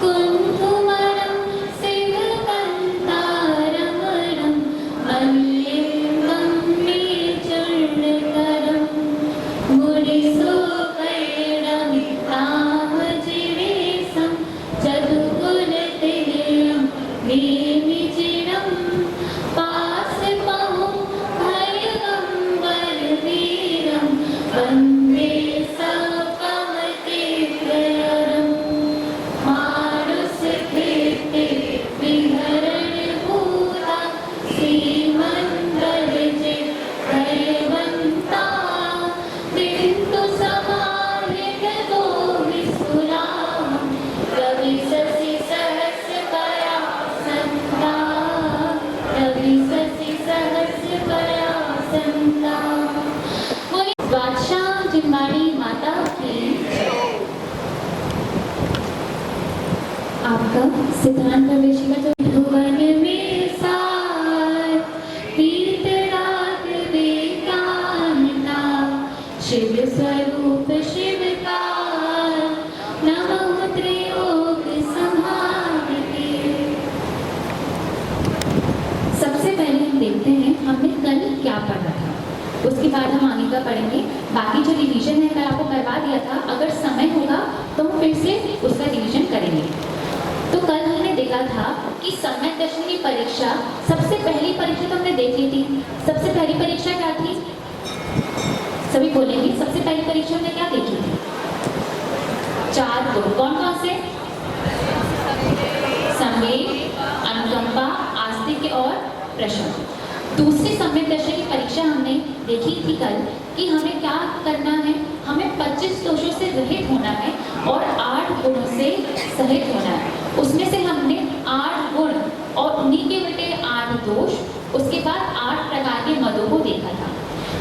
कुन्थुमरं शिवकन्तारमणं मल्लिकं मे चूर्णकरं मुनिसुकैरमितामजीवेशं चतुकुलतिलयं भीमिचिरं पाशपहुं भयगम्बरवीरं वन्दे सकमतिप्रयरं मानसकीर्ते विहरणभूता श्रीमन्त्रविजयवन्ता बिन्दुसमाहितो विसुरां रविशशिसहस्रकया सन्ता रविशशिसहस्रकया सन्ता। बादशाह जिम्बाड़ी माता की आपका सिद्धांत प्रवेशी का जो भुवन में सार तीर्थराज वेदांता शिव स्वरूप शिव का नमः त्रियोग संहारते। सबसे पहले हम देखते हैं हमने कल क्या पढ़ा था, उसके बाद हम आगे का पढ़ेंगे। बाकी जो रिवीजन है कल आपको करवा दिया था, अगर समय होगा तो हम फिर से उसका रिवीजन करेंगे। तो कल हमने देखा था कि सम्यक दर्शन की परीक्षा, सबसे पहली परीक्षा तो हमने देख ली थी। सबसे पहली परीक्षा क्या थी? सभी बोलेंगे सबसे पहली परीक्षा हमने क्या देखी थी? 4 गुण। कौन कौन से? संवेग, अनुकंपा, आस्तिक्य और प्रश्न। दूसरी सम्यक दर्शन की परीक्षा हमने देखी थी कल कि हमें क्या करना है, हमें 25 दोषों से रहित होना है और 8 गुणों से सहित होना है। उसमें से हमने 8 गुण और उन्हीं के बेटे 8 दोष, उसके बाद 8 प्रकार के मदों को देखा था।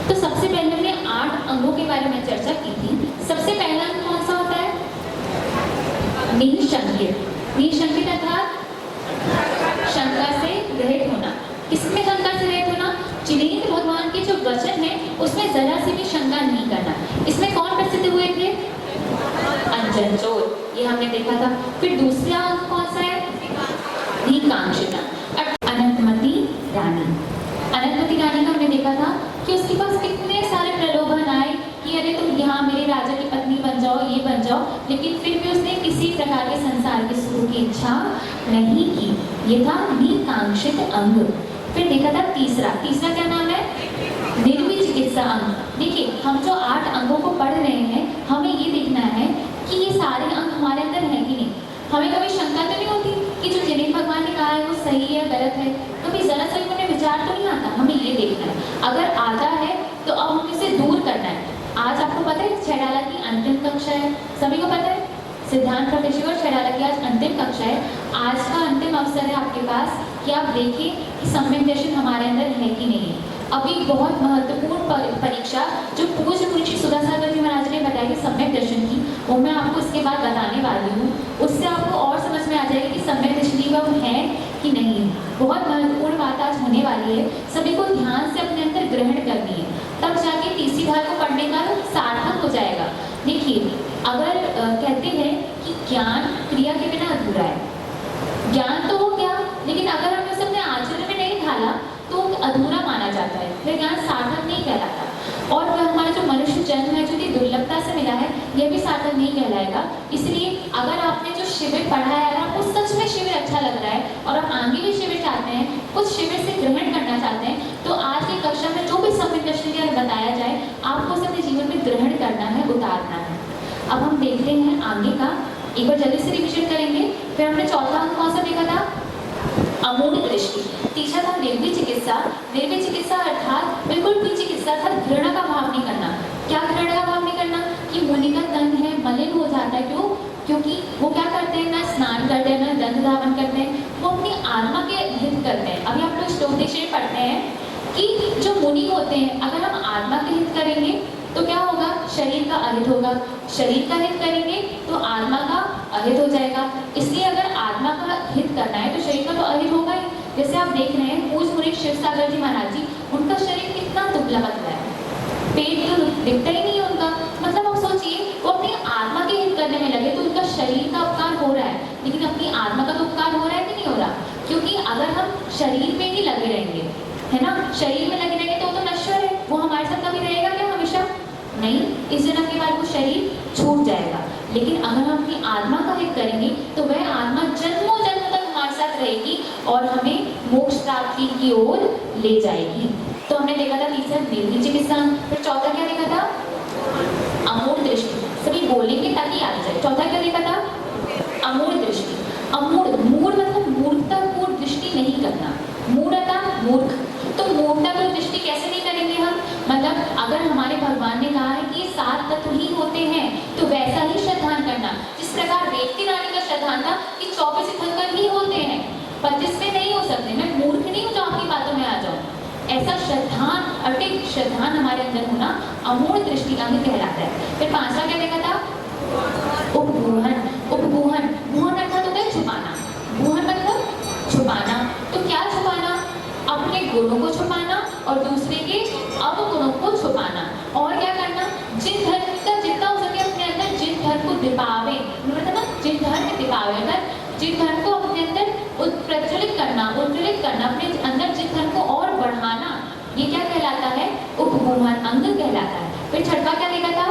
तो सबसे पहले हमने 8 अंगों के बारे में चर्चा की थी। सबसे पहला अंग कौन सा होता है? निःशंकित। निःशंकित अर्थात शंका से रहित होना। किसमें शंका से रहित होना? जिनेंद्र भगवान के जो वचन है उसमें जरा सी भी शंका नहीं करना। इसमें कौन प्रसिद्ध हुए थे? अंजन चोर, ये हमने देखा था। फिर दूसरा अंग कौन सा है? निकांक्षिता। अनंतमती रानी। अनंतमती रानी का हमने देखा था कि उसके पास कितने सारे प्रलोभन आए कि अरे तुम यहाँ मेरे राजा की पत्नी बन जाओ, ये बन जाओ, लेकिन फिर भी उसने किसी प्रकार के संसार के सुख की इच्छा नहीं की। ये था निकांक्षित अंग। फिर देखा था तीसरा क्या नाम है? निर्विचिकित्सा अंग। देखिए हम जो 8 अंगों को पढ़ रहे हैं, हमें ये देखना है कि ये सारे अंग हमारे अंदर हैं कि नहीं। हमें कभी शंका तो नहीं होती कि जो जिनेंद्र भगवान ने कहा है वो सही है गलत है, कभी जरा सा उन्हें विचार तो नहीं आता। हमें ये देखना है, अगर आता है तो अब हमें इसे दूर करना है। आज आपको पता है 6 डाला की अंतिम कक्षा है, सभी को पता है। सिद्धांत प्रोफेसर शरारा की आज अंतिम कक्षा है। आज का अंतिम अवसर है आपके पास कि आप देखें कि सम्यक दर्शन हमारे अंदर है कि नहीं है। अभी बहुत महत्वपूर्ण परीक्षा जो पूज्य मुनि सुधा सागर जी महाराज ने बताया कि सम्यक दर्शन की, वो मैं आपको इसके बाद बताने वाली हूँ। उससे आपको और समझ में आ जाएगा कि सम्यक दर्शन की वह है कि नहीं है। बहुत महत्वपूर्ण बात आज होने वाली है, सभी को ध्यान से अपने अंदर ग्रहण करनी है, तब जाके तीसरी भाग को पढ़ने का सार्थक हो जाएगा। देखिए, अगर कहते हैं कि ज्ञान क्रिया के बिना अधूरा है। ज्ञान तो हो गया, लेकिन अगर हमने उसे अपने आचरण में नहीं ढाला तो अधूरा माना जाता है, फिर ज्ञान सार्थक नहीं कहलाता। और वह हमारा जो मनुष्य जन्म है, जो कि दुर्लभता से मिला है, यह भी सार्थक नहीं कहलाएगा। इसलिए अगर आपने जो शिविर पढ़ा है, अगर आपको सच में शिविर अच्छा लग रहा है और आप आगे भी शिविर चाहते हैं, कुछ शिविर से ग्रहण करना चाहते हैं, तो आज की कक्षा में जो भी सम्यक दर्शन के बताया जाए, आपको उसे अपने जीवन में ग्रहण करना है, उतारना है। अब हम देखते हैं आगे का, एक बार जल्दी से रिविजन करेंगे। फिर हमने चौथा अंक कौन सा देखा था? अमूढ़ दृष्टि। तीसरा था निर्वी चिकित्सा। निर्वी चिकित्सा अर्थात बिल्कुल भी चिकित्सा था घृणा का भाव नहीं करना। क्या घृणा का भाव नहीं करना? कि मुनि का तन है मलिन हो जाता है, क्यों? क्योंकि वो क्या करते हैं, ना स्नान करते हैं, ना दंड धावन करते हैं, वो अपनी आत्मा के हित करते हैं। अभी आप लोग श्लोक पढ़ते हैं कि जो मुनि होते हैं, अगर हम आत्मा के हित करेंगे तो क्या होगा? शरीर का अहित होगा। शरीर का हित करेंगे तो आत्मा का अहित हो जाएगा। इसलिए अगर आत्मा का हित करना है तो शरीर का तो अहित होगा ही। जैसे आप देख रहे हैं पूज्य मुनि शिव सागर जी महाराज जी, उनका शरीर कितना दुबला पतला है, पेट तो दिखता ही नहीं है उनका। मतलब आप सोचिए, वो अपनी आत्मा के हित करने में लगे तो उनका शरीर का उपकार हो रहा है, लेकिन अपनी आत्मा का तो उपकार हो रहा है कि नहीं हो रहा? क्योंकि अगर हम शरीर पे ही लगे रहेंगे, है ना, शरीर में लगे रहेंगे तो नश्वर है, वो हमारे साथ कभी रहेगा क्या? हमेशा नहीं। इस जन्म के बाद वो शरीर छूट जाएगा। लेकिन अगर हम अपनी आत्मा का हित करेंगे तो वह आत्मा जन्मों जन्म तक हमारे साथ रहेगी और हमें मोक्ष प्राप्ति की ओर ले जाएगी। तो हमने देखा था तीसरा निर्वी चिकित्सा। फिर चौथा क्या देखा था? अमूढ़ दृष्टि। सभी बोलेंगे ताकि याद जाए। चौथा क्या देखा था? अमूढ़ दृष्टि। अमूढ़, मूढ़ मतलब मूर्खता पूर्ण दृष्टि नहीं करना। मूढ़ता मूर्ख, तो मूर्खता पूर्ण दृष्टि कैसे नहीं करेंगे हम? मतलब अगर हमारे भगवान ने कहा है कि 7 तत्व ही होते हैं, तो वैसा ही श्रद्धान करना। जिस प्रकार रेवती रानी का श्रद्धान था कि 24 तीर्थंकर ही होते हैं, 25 में नहीं हो सकते। मैं मूर्ख नहीं हूँ जो आपकी बातों में आ जाऊँ। ऐसा श्रद्धान, अटिक श्रद्धान हमारे अंदर होना अमूढ़ दृष्टि का भी कहलाता है। फिर पांचवा क्या देखा था? उपगूहन। उपगूहन, गूहन अर्थात होता है छुपाना। गूहन मतलब छुपाना। तो क्या छुपाना? अपने गुणों को छुपाना और दूसरे के अवगुणों को छुपाना। और क्या करना? जिन धर्म का जितना हो सके अपने अंदर, जिन धर्म को दिपावे, मतलब ना जिन धर्म में दिपावे, अगर जिन धर्म को अपने अंदर प्रज्वलित करना, उज्ज्वलित करना, अपने अंदर जिन धर्म को और बढ़ाना, ये क्या कहलाता है? उपगूहन अंग कहलाता है। फिर छठवा क्या देखा था?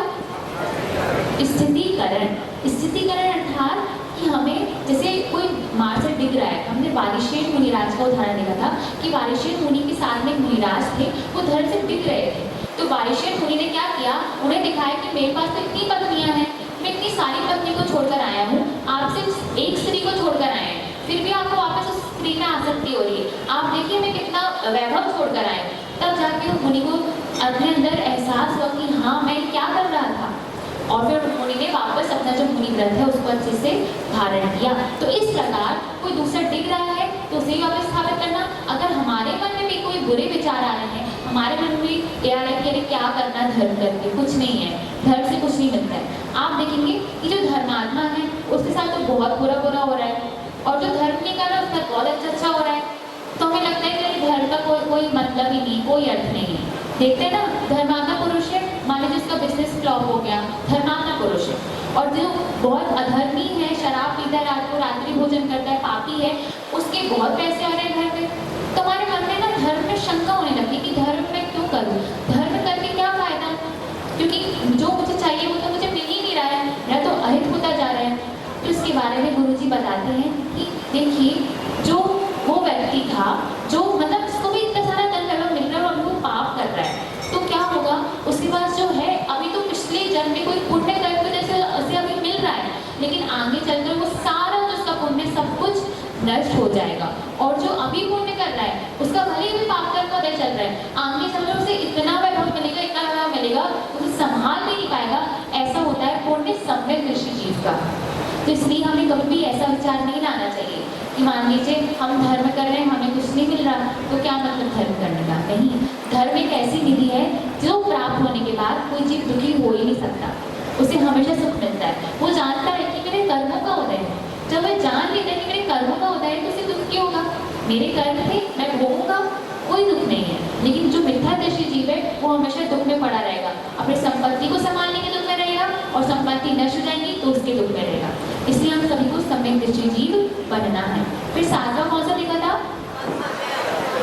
स्थितिकरण। स्थितिकरण अर्थात कि हमें जैसे कोई मार्ग से डिग रहा है, हमने वारिशेठ मुनिराज का उदाहरण देखा था कि वारिशेठ मुनि के साथ में एक मुनिराज थे, वो धड़ से डिग रहे थे। तो वारिशेठ मुनि ने क्या किया? उन्हें दिखाया कि मेरे पास तो इतनी पत्नियां हैं, मैं इतनी सारी पत्नी को छोड़कर आया हूँ, आप सिर्फ एक स्त्री को छोड़कर आए हैं, फिर भी आपको वापस उस स्त्री में आसक्ति हो रही है। आप देखिए मैं कितना वैभव छोड़कर आए। तब जाके मुनि को अपने अंदर एहसास हुआ कि हाँ, मैं क्या कर रहा था। और फिर मुनि ने वापस अपना जो मुनि व्रत है उसको अच्छे से धारण किया। तो इस प्रकार कोई दूसरा डिग रहा है तो उसे ही वापस स्थापित करना। अगर हमारे मन में भी कोई बुरे विचार आ रहे हैं, हमारे मन में ये आ रहा है कि अरे क्या करना धर्म करके, कुछ नहीं है, धर्म से कुछ नहीं मिलता है। आप देखेंगे कि जो धर्मात्मा है उसके साथ तो बहुत बुरा हो रहा है, और जो धर्म नहीं कर रहा उसका बहुत अच्छा हो रहा है। तो हमें लगता है कि धर्म का कोई मतलब ही नहीं, कोई अर्थ नहीं है। देखते हैं ना, धर्मात्मा पुरुष है, मान लीजिए उसका बिजनेस फ्लॉप हो गया, धर्मात्मा पुरुष है। और जो बहुत अधर्मी है, शराब पीता है, रात को रात्रि भोजन करता है, पापी है, उसके बहुत पैसे आ रहे हैं घर में। तो हमारे मन में ना धर्म में शंका होने लगी कि धर्म में क्यों करूँ, धर्म करके क्या फायदा, क्योंकि जो मुझे चाहिए वो तो मुझे मिल ही नहीं रहा है, मेरा तो अहित होता जा रहा है। तो इसके बारे में गुरुजी बताते हैं कि देखिए, जो वो व्यक्ति था जो मतलब उसको भी इतना सारा धन वैभव मिल रहा है और वो पाप कर रहा है, तो क्या होगा? उसके पास जो है अभी तो पिछले जन्म में कोई पुण्य कर्म जैसे उसे अभी मिल रहा है, लेकिन आगे चलकर वो सारा जो उसका पुण्य सब कुछ नष्ट हो जाएगा। और जो अभी पुण्य कर रहा है उसका भले ही पाप कर्म उदय चल रहा है, आगे चलकर उसे इतना वैभव मिलेगा, इतना वैभव मिलेगा, उसे संभाल नहीं पाएगा। ऐसा होता है पुण्य सम्यक दृष्टि चीज का। तो इसलिए हमें कभी भी ऐसा विचार नहीं लाना चाहिए कि मान लीजिए हम धर्म कर रहे हैं, हमें कुछ नहीं मिल रहा, तो क्या मतलब धर्म करने का। नहीं, धर्म एक ऐसी निधि है जो प्राप्त होने के बाद कोई जीव दुखी हो ही नहीं सकता, उसे हमेशा सुख मिलता है। वो जानता है कि मेरे कर्मों का उदय है। जब वह जान लेता है कि मेरे कर्मों का उदय है तो उसे दुख क्यों होगा। मेरे कर्म थे, मैं भोगूंगा, कोई दुख नहीं है। लेकिन जो मिथ्यादृष्टि जीव है वो हमेशा दुख में पड़ा रहेगा, अपनी संपत्ति को संभालने के दुख में रहेगा और संपत्ति नष्ट हो जाएगी तो उसके दुख में रहेगा। इसलिए हम सभी को सम्यक दृष्टि जीव बनना है। फिर सातवां कौन सा देखा था?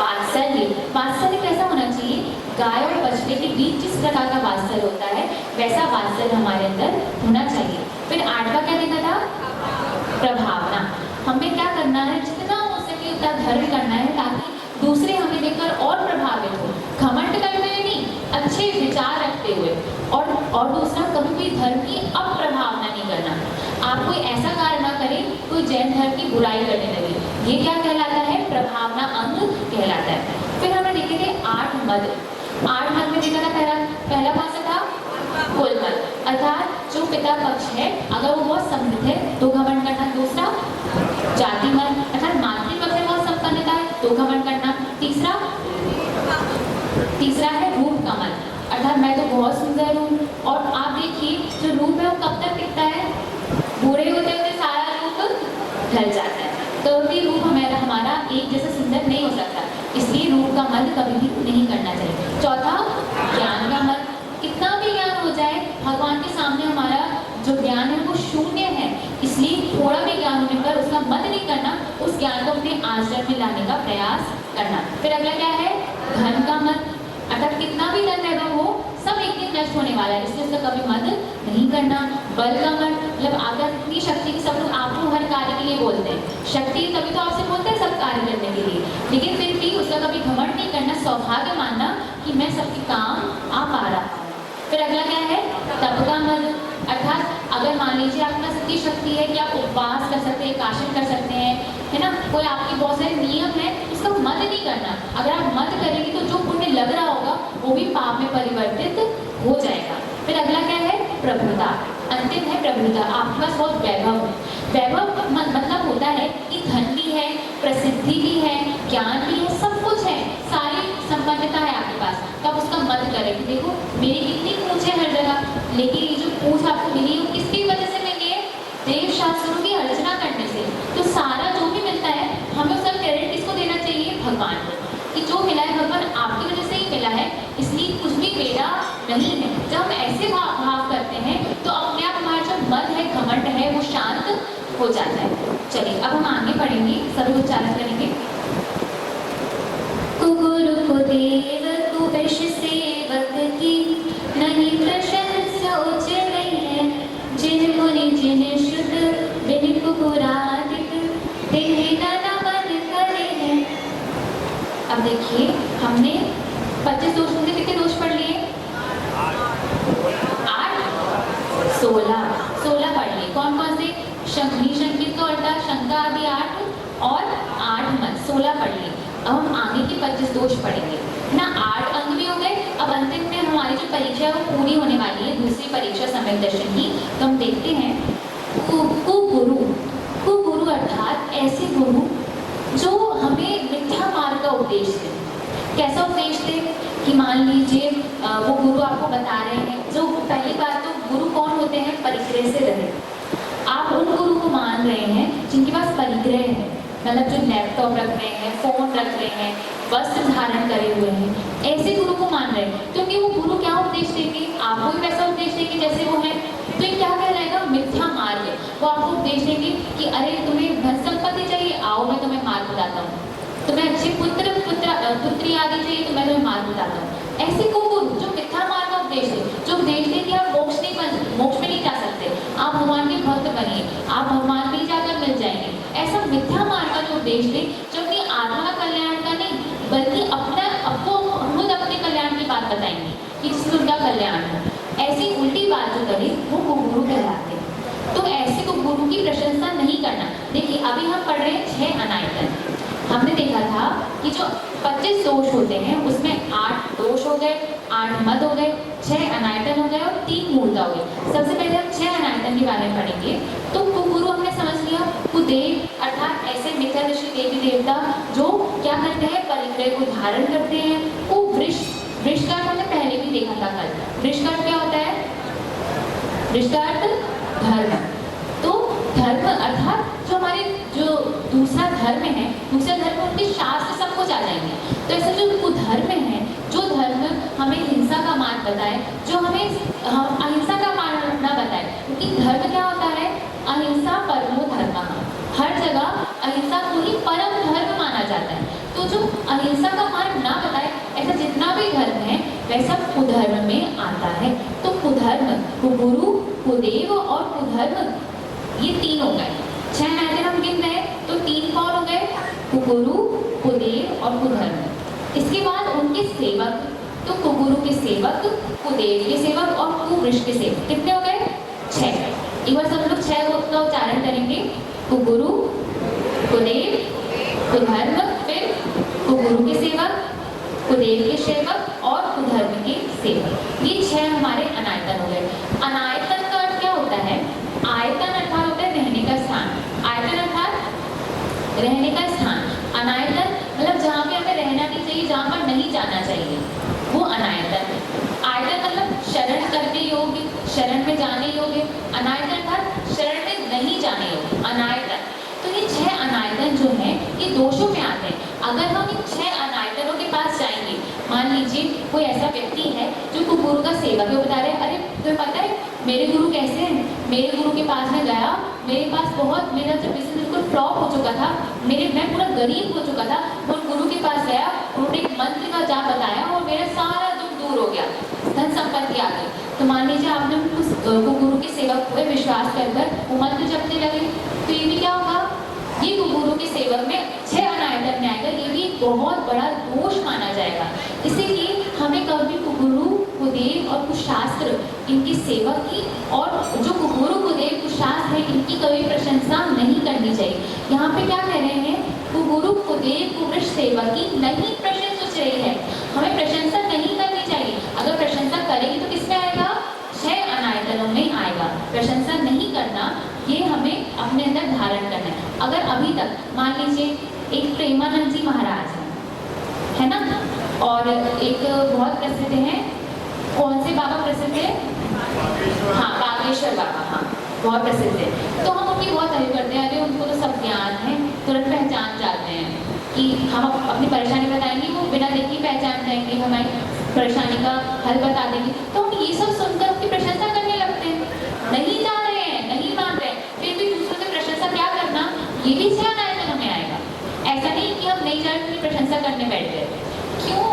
वात्सल्य। वात्सल्य कैसा होना चाहिए? गाय और बछड़े के बीच जिस प्रकार का वात्सल्य होता है वैसा वात्सल्य हमारे अंदर होना चाहिए। फिर आठवां क्या देखा था? प्रभावना। हमें क्या करना है? जितना हो सके उतना धर्म करना है ताकि दूसरे हमें देखकर और प्रभावित हो। घमंड करते हुए नहीं, अच्छे विचार रखते हुए। और दूसरा, कभी भी धर्म की अप्रभावना नहीं करना। आप कोई ऐसा कार्य ना करें कोई जैन धर्म की बुराई करने लगे, ये क्या कहलाता है? प्रभावना अंग कहलाता है। फिर हमने देखे थे 8 मद। 8 मद में देखा था पहला कौन सा था? कुल मद, अर्थात जो पिता पक्ष है अगर वो बहुत समृद्ध है तो घमंड करना। दूसरा जाति मद, अर्थात मातृपक्ष में बहुत संपन्नता है तो घमंड करना। तीसरा है रूप का मद, अर्थात मैं तो बहुत सुंदर हूँ। और आप देखिए जो रूप है वो कब तक टिकता है? बूढ़े होते होते सारा रूप ढल जाता है, तो भी रूप हमारा एक जैसा सुंदर नहीं हो सकता। इसलिए रूप का मद कभी भी नहीं करना चाहिए। चौथा, ज्ञान का मद। कितना भी ज्ञान हो जाए भगवान के सामने हमारा जो ज्ञान है वो शून्य है, इसलिए थोड़ा भी ज्ञान होने पर उसका मद नहीं करना, उस ज्ञान को अपने आचरण में लाने का प्रयास करना। फिर अगला क्या है? धन का मद, अर्थात कितना भी धन वैभव हो सब एक दिन नष्ट होने वाला है, इसलिए उसका कभी मद नहीं करना। बल का मद, मतलब आकर इतनी शक्ति की सब लोग आपको हर कार्य के लिए बोलते हैं, शक्ति तभी तो आपसे बोलते हैं सब कार्य करने के लिए, लेकिन फिर भी उसका कभी घमंड नहीं करना, सौभाग्य मानना कि मैं सबके काम आ पा रहा हूँ। फिर अगला क्या है? तप का मद, अर्थात अगर मान लीजिए आपके पास इतनी शक्ति है कि आप उपवास कर सकते हैं, एकादशी कर सकते हैं, है ना, कोई आपके बहुत सारे नियम है, उसका मद नहीं करना। अगर आप मद करेंगे तो जो पुण्य लग रहा होगा वो भी पाप में परिवर्तित हो जाएगा। फिर अगला क्या है? प्रभुता। अंतिम है प्रभुता। आपके पास बहुत वैभव है। वैभव मतलब होता है कि धन भी है, प्रसिद्धि भी है, ज्ञान भी है, सब कुछ है, सारी संपन्नता है आपके पास, तब उसका मद करें कि देखो मेरी कितनी पूछ है हर जगह, लेकिन ये जो पूछ आपको मिली है किसकी वजह से मिली है? देव शास्त्रों की अर्चना करने से। तो सारा जो भी मिलता है हमें उसका क्रेडिट किसको देना चाहिए? भगवान को, कि जो मिला है भगवान आपकी वजह से ही मिला है, इसलिए कुछ भी मेरा नहीं है। जब हम ऐसे भाव करते हैं तो अपने आप हमारा जो मन है, घमंड है, वो शांत हो जाता है। चलिए अब हम आगे पढ़ेंगे, सभी उच्चारण करेंगे। गुरु को देव को वश सेवक की नहीं प्रशंस सोच रही है, जिन मुनि जिन शुद्ध बिन कुकुरादिक तिन्हें नमन करे हैं। अब देखिए हमने 25 दोष में से कितने दोष पढ़ लिए? 8, 16 पढ़ लिए। कौन कौन से? शंखनी शंकित को अर्थात शंका आदि 8 और 8 मत 16 पढ़ लिए। अब हम आगे के 25 दोष पढ़ेंगे ना। 8 अंक भी हो गए। अब अंतिम में हमारी जो परीक्षा है वो पूरी होने वाली है, दूसरी परीक्षा सम्यक दर्शन की। तो हम देखते हैं कुगुरु अर्थात ऐसे गुरु जो हमें मिथ्या मार्ग का उपदेश दे। कैसा उपदेश दे? कि मान लीजिए वो गुरु आपको बता रहे हैं, जो पहली बात तो गुरु कौन होते हैं? परिग्रह से रहे। आप उन गुरु को मान रहे हैं जिनके पास परिग्रह है, मतलब जो लैपटॉप रख रहे हैं, फोन रख रहे हैं, वस्त्र धारण करे हुए हैं, ऐसे गुरु को मान रहे हैं। क्योंकि वो गुरु क्या उपदेश देंगे? आपको भी वैसा उपदेश देंगे जैसे वो है। तो ये क्या कहलाएगा? मिथ्या मार्ग। वो आपको उपदेश देंगे कि अरे तुम्हें धन संपत्ति चाहिए, आओ मैं तुम्हें मार्ग बताता हूँ, तुम्हें अच्छे पुत्री आदि चाहिए तो मैं तुम्हें मार्ग बताता हूँ। ऐसे को गुरु जो मिथ्या मार्ग का उपदेश है, जो उपदेश दे कि आप मोक्ष में नहीं जा सकते, आप भगवान के भक्त बनिए, आप भगवान में जाकर मिल जाएंगे, ऐसा मिथ्या मार्ग का जो उपदेश दे, जो अपनी आत्मा का कल्याण का नहीं बल्कि आपको खुद अपने कल्याण की बात बताएंगे कि जिससे उनका कल्याण हो, ऐसी उल्टी बात जो करे वो गुरु कहलाते हैं। तो ऐसे को गुरु की प्रशंसा नहीं करना। देखिए अभी हम पढ़ रहे हैं 6 अनायतन। हमने देखा था कि जो 25 दोष होते हैं उसमें 8 दोष हो गए, 8 मद हो गए, 6 अनायतन हो गए और 3 मूर्ता हो गई। सबसे पहले हम 6 अनायतन के बारे में पढ़ेंगे। तो कुगुरु हमने समझ लिया, कुदेव अर्थात ऐसे मित्र ऋषि देवी देवता जो क्या करते हैं, परिग्रह को धारण करते हैं। कुवृष, वृष का हमने पहले भी देखा था कल। वृष का क्या होता है? वृष का अर्थ धर्म। तो धर्म अर्थात जो हमारे जो दूसरा धर्म है, दूसरे धर्म उनके शास्त्र सब कुछ आ जाएंगे। तो ऐसा जो कुधर्म है, जो धर्म हमें हिंसा का मार्ग बताए, जो हमें अहिंसा का मार्ग ना बताए, क्योंकि धर्म क्या होता है? अहिंसा परमो धर्मः। हर जगह अहिंसा को ही परम धर्म माना जाता है। तो जो अहिंसा का मार्ग ना बताए, ऐसा जितना भी धर्म है वैसा कुधर्म में आता है। तो कुधर्म, कुगुरु, कुदेव और कुधर्म, ये 3 हो गए। 6 अनायतन हम गिन रहे तो 3 कौन हो गए? कुगुरु, कुदेव और कुधर्म। इसके बाद उनके सेवक, तो कुगुरु के सेवक, कुदेव के सेवक और कुवृष के सेवक कितने हो गए? 6। एक बार सब लोग 6 का उच्चारण करेंगे। कुगुरु, कुदेव, कुधर्म, फिर कुगुरु के सेवक, कुदेव के सेवक और कुधर्म के सेवक। ये 6 हमारे अनायतन हो गए। अनायतन का अर्थ क्या होता है? आयतन अर्थात होता है रहने का स्थान। आयतन अर्थात रहने का स्थान। अनायतन मतलब जहाँ पे हमें रहना नहीं चाहिए, जहाँ पर नहीं जाना चाहिए, वो अनायतन है। आयतन मतलब शरण करने योग्य, शरण में जाने योग्य। अनायतन अर्थात शरण में नहीं जाने योग्य, अनायतन। तो ये 6 अनायतन जो हैं ये दोषों में आते हैं। अगर हम इन 6 अनायतनों के पास जाएंगे, मान लीजिए कोई ऐसा व्यक्ति है जो कुगुरु का सेवक है, वो बता रहे हैं, अरे तुम्हें पता है मेरे गुरु कैसे हैं? मेरे गुरु के पास में गया, मेरे पास बहुत, मेरा जो बिजनेस बिल्कुल फ्लॉप हो चुका था, मैं पूरा गरीब हो चुका था, और गुरु के पास गया, उन्होंने एक मंत्र का जाप बताया और मेरा सारा दुख दूर हो गया, धन संपत्ति आ गई। तो मान लीजिए आपने उस गुरु के सेवक पे विश्वास कर वो मंत्र जपने लगे, तो ये भी क्या होगा? ये गुरु के सेवक में 6 अनायतन में आएगा। ये भी बहुत बड़ा दोष माना जाएगा। इसीलिए हमें कभी कुगुरु, कुदेव और कुशास्त्र इनकी सेवक की, और जो कुगुरु, कुदेव, कुशास्त्र है इनकी कभी प्रशंसा नहीं करनी चाहिए। यहाँ पे क्या कह रहे हैं? कुगुरु, कुदेव, कुवृष सेवक की नहीं प्रशंसा सोच रही है, हमें प्रशंसा नहीं करनी चाहिए। अगर प्रशंसा करेगी तो किसमें आएगा? 6 अनायतनों में आएगा। प्रशंसा नहीं करना, ये हमें अपने अंदर धारण करना है। अगर अभी तक मान लीजिए एक प्रेमानंद जी महाराज है ना, और एक बहुत प्रसिद्ध है, कौन से बाबा प्रसिद्ध है? हाँ, बागेश्वर बाबा, हाँ बहुत प्रसिद्ध है। तो हम उनकी बहुत तारीफ करते हैं, अरे उनको तो सब ज्ञान है, तुरंत पहचान जाते हैं कि हम अपनी परेशानी बताएंगे, वो बिना देखे पहचान जाएंगे, हमारी परेशानी का हल बता देंगे। तो हम ये सब सुनकर उनकी प्रशंसा करने लगते हैं, नहीं जा रहे हैं, नहीं मान रहे हैं, फिर भी दूसरों से प्रशंसा क्या करना, ये भी 6 अनायतन हमें आएगा। ऐसा नहीं कि हम नहीं जा रहे उनकी प्रशंसा करने बैठ गए। क्यों?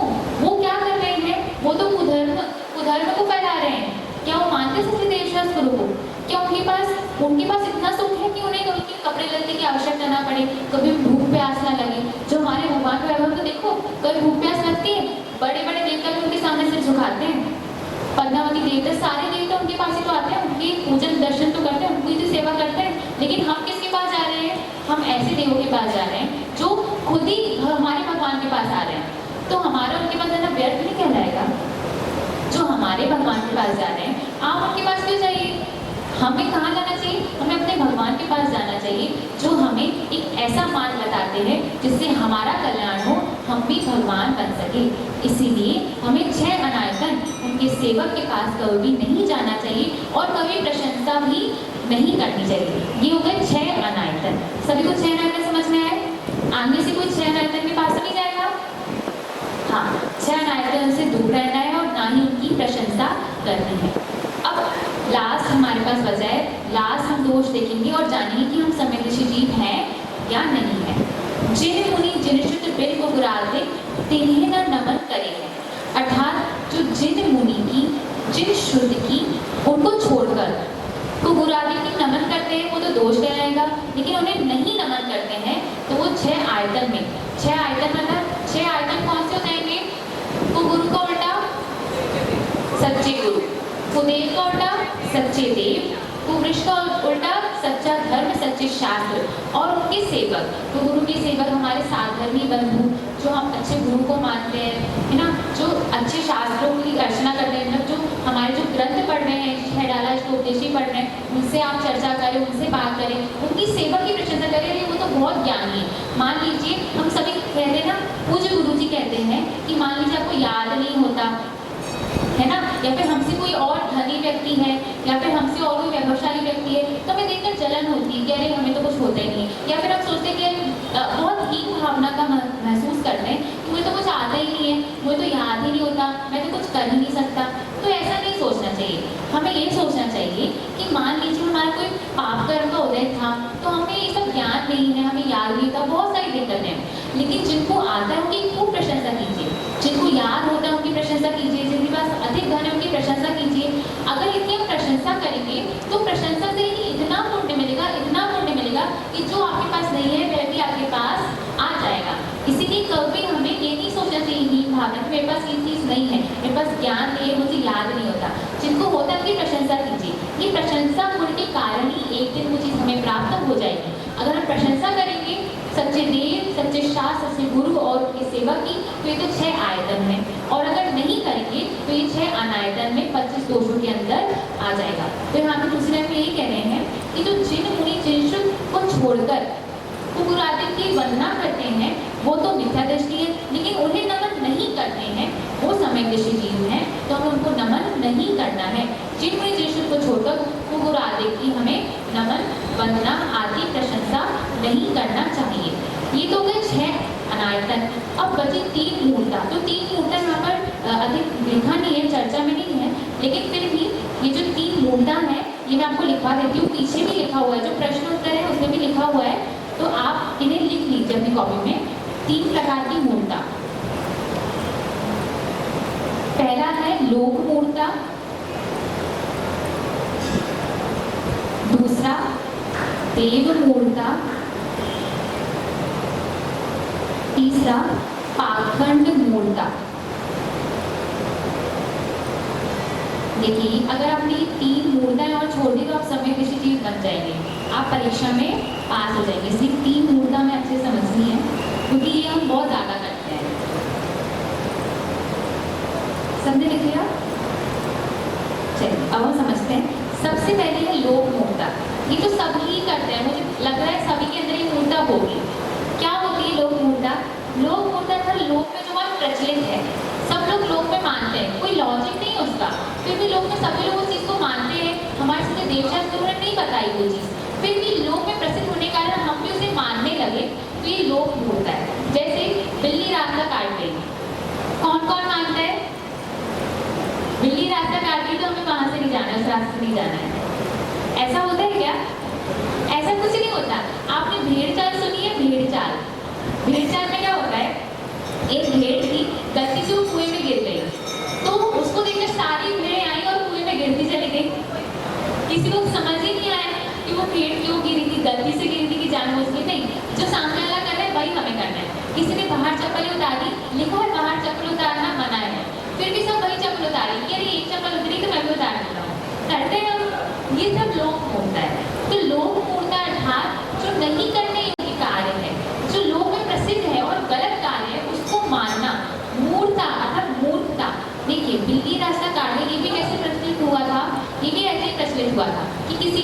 वो क्या कर रहे हैं? वो तो कुधर्म को फैला रहे हैं। क्या वो मानते सच्चे देवशास्त्र गुरु को? क्या उनके पास इतना सुख है कि उन्हें कभी कपड़े लत्ते की आवश्यकता ना पड़े, कभी भूख प्यास ना लगे? जो हमारे भगवान का वैभव तो देखो, कभी भूख प्यास लगती है, बड़े बड़े देवता भी उनके सामने सिर झुकाते हैं। पद्मावती देवता, सारे देवता उनके पास ही तो आते हैं, उनकी पूजन दर्शन तो करते हैं, उनकी तो सेवा करते हैं। लेकिन हम किसके पास जा रहे हैं? हम ऐसे देवों के पास जा रहे हैं जो खुद ही हमारे भगवान के पास आ रहे हैं। तो हमारा उनके पास जाना व्यर्थ नहीं कहलाएगा? जो हमारे भगवान के पास जा रहे हैं, आप उनके पास क्यों जाइए? हमें कहाँ जाना चाहिए? हमें अपने भगवान के पास जाना चाहिए, जो हमें एक ऐसा मार्ग बताते हैं जिससे हमारा कल्याण हो, हम भी भगवान बन सके। इसीलिए हमें 6 अनायतन उनके सेवक के पास कभी नहीं जाना चाहिए और कभी प्रशंसा भी नहीं करनी चाहिए। ये हो गए 6 अनायतन। सभी को 6 अनायतन समझ में आए? आगे से कोई 6 अनायतन के पास नहीं जाएगा? हाँ, 6 अनायतन से दूर रहना है और ना ही उनकी प्रशंसा करनी है। अब लास्ट हमारे पास बचा है, लास्ट हम दोष देखेंगे और जानेंगे कि हम समय ऋषि जीव हैं या नहीं है। जिन मुनि जिन शुद्ध बिन को गुराते तिन्हें न नमन करे हैं। अर्थात जो जिन मुनि की, जिन शुद्ध की, उनको छोड़कर को गुराते की नमन करते हैं वो तो दोष कहलाएगा, लेकिन उन्हें नहीं नमन करते हैं तो वो 6 आयतन में, 6 आयतन मतलब 6 आयतन कौन से हो जाएंगे? गुरु का उल्टा सच्चे गुरु, कुदेव का उल्टा सच्चे देव, कुवृष का उल्टा सच्चा धर्म, सच्चे शास्त्र और उनके सेवक, तो गुरु के सेवक हमारे साधर्मी बंधु जो हम अच्छे गुरु को मानते हैं, है ना, जो अच्छे शास्त्रों की अर्चना करते हैं, मतलब जो हमारे जो ग्रंथ पढ़ रहे हैं, छहडाला श्लोकेशी पढ़ रहे हैं, उनसे आप चर्चा करें, उनसे बात करें, उनकी सेवा की प्रशंसा करें। अरे वो तो बहुत ज्ञानी है। मान लीजिए हम सभी कहते हैं ना, पूज्य गुरु जी कहते हैं कि मान लीजिए आपको याद नहीं होता है ना, या फिर हमसे कोई और धनी व्यक्ति है या फिर हमसे और कोई वैभवशाली व्यक्ति है, तो हमें देखकर जलन होती है कि अरे हमें तो कुछ होता ही नहीं है, या फिर हम सोचते हैं कि बहुत हीन भावना का महसूस करते हैं कि मुझे तो कुछ आता ही नहीं है, मुझे तो याद ही नहीं होता, मैं तो कुछ कर ही नहीं सकता। तो ऐसा नहीं सोचना चाहिए। हमें ये सोचना चाहिए कि मान लीजिए हमारा कोई पाप कर्म का उदय था, तो हमें ये सब ज्ञान नहीं है, हमें याद नहीं था, बहुत सारी दिक्कतें हैं, लेकिन जिनको आता है उनकी खूब प्रशंसा कीजिए, जिनको याद होता है उनकी प्रशंसा कीजिए, जिनके पास अधिक धन है उनकी प्रशंसा कीजिए। अगर इतनी हम प्रशंसा करेंगे तो प्रशंसा से ही इतना पुण्य मिलेगा, इतना पुण्य मिलेगा कि जो आपके पास नहीं है वह भी आपके पास आ जाएगा। इसीलिए कभी हमें ये नहीं सोचना चाहिए हीन भावना कि मेरे पास ये चीज़ नहीं है, मेरे पास ज्ञान नहीं है, मुझे याद नहीं होता। जिनको होता है उनकी प्रशंसा कीजिए। ये प्रशंसा गुण के कारण ही एक दिन वो चीज़ हमें प्राप्त हो जाएगी। अगर हम प्रशंसा करेंगे सच्चे देव, सच्चे शास्त्र, सच्चे गुरु और उनके सेवक की, तो ये तो 6 आयतन है, और अगर नहीं करेंगे तो ये 6 अनायतन में 25 दोषों के अंदर आ जाएगा। तो यहाँ पे दूसरे में यही कह रहे हैं कि जो जिन मुनि जिन शुद्ध को छोड़कर गुरु आदि की वंदना करते हैं वो तो मिथ्या दृष्टि है, लेकिन उन्हें नमन नहीं करते हैं वो सम्यक दृष्टि जीव हैं, तो हमें उनको नमन नहीं करना है। जिन मुनि जिन शुद्ध को छोड़कर गुरु आदि की हमें नमन, वंदना आदि प्रशंसा नहीं करना चाहिए। ये तो गए 6 अनायतन। अब बची 3 मूर्ता। तो 3 मूर्ता यहाँ पर अधिक लिखा नहीं है, चर्चा में नहीं है, लेकिन फिर भी ये जो 3 मूर्ता है ये मैं आपको लिखवा देती हूँ। पीछे भी लिखा हुआ है, जो प्रश्न उत्तर है उसमें भी लिखा हुआ है, तो आप इन्हें लिख लीजिए अपनी कॉपी में। 3 प्रकार की मूर्ता। पहला है लोक मूर्ता, दूसरा देव मूर्ता, तीसरा पाखंड मूर्ता। देखिए अगर आपने ये 3 मूर्ताएं और छोड़ दी तो आप सम्यक दृष्टि जीव बन जाएंगे, आप परीक्षा में पास हो जाएंगे। इसलिए 3 मूर्ता में अच्छे समझनी है, क्योंकि ये हम बहुत ज़्यादा करते हैं। समझे लिख लिया? चलिए अब हम समझते हैं। सबसे पहले है लोक मूर्ता। ये तो सभी करते हैं, मुझे लग रहा है सभी के अंदर ये मूर्ता होगी। क्या होती है लोक मूर्ता? लोक मूर्ता हर लोक में जो बहुत प्रचलित है, सब लोग लोक में मानते हैं, कोई लॉजिक नहीं है उसका, फिर भी लोक में सभी लोग उस चीज़ को मानते हैं। हमारे साथ देवशास्त्रों ने नहीं बताई वो चीज़, फिर भी लोक में प्रसिद्ध होने के कारण हम भी उसे मानने लगे, तो ये लोक मूर्ता है। जैसे बिल्ली रास्ता काट गई, कौन कौन मानता है? बिल्ली रास्ता काट गई तो हमें वहाँ से नहीं जाना है, उस रास्ते से नहीं जाना है। ऐसा होता है क्या? ऐसा कुछ नहीं होता। आपने भेड़ चाल सुनी है? भेड़ चाल, भेड़ चाल में क्या होता है, एक भेड़ थी, गलती से वो कुएं में गिर गई, तो उसको देखकर सारी भेड़ें आई और कुएं में गिरती चली गई। किसी को समझ ही नहीं आया कि वो भेड़ क्यों गिरी थी, गलती से गिरी थी कि जानबूझ के नहीं। जो सामने वाला कर रहा है वही हमें करना है। किसी ने बाहर चप्पल उतारी, लिखा है बाहर चप्पल उतारना मना है, फिर भी सब वही चप्पल उतारी कि अरे एक चप्पल उतरी तो मैं भी उतार देता हूँ, करते हैं हम। ये सब लोक मूर्ता है। तो लोक मूर्ता अर्थात जो नहीं करने योग्य कार्य है, जो लोक में प्रसिद्ध है और गलत कार्य है, उसको मानना। मूर्ता अर्थात मूर्खता। देखिए बिल्ली रास्ता काटने, ये भी कैसे प्रचलित हुआ था? ये भी ऐसे ही प्रचलित हुआ था कि किसी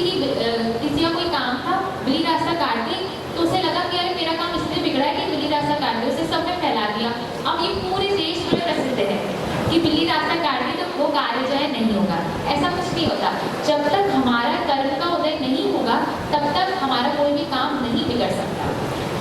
का कोई काम था, बिल्ली रास्ता काट दी, तो उसे लगा कि अरे मेरा काम इसलिए बिगड़ा है कि बिल्ली रास्ता काट दी, उसे सबने फैला दिया। अब ये पूरे देश में प्रसिद्ध है कि बिल्ली रास्ता काट दी तो वो कार्य जो है नहीं होगा। ऐसा कुछ नहीं होता। जब तक हमारा कर्म का उदय नहीं होगा तब तक हमारा कोई भी काम नहीं बिगड़ सकता।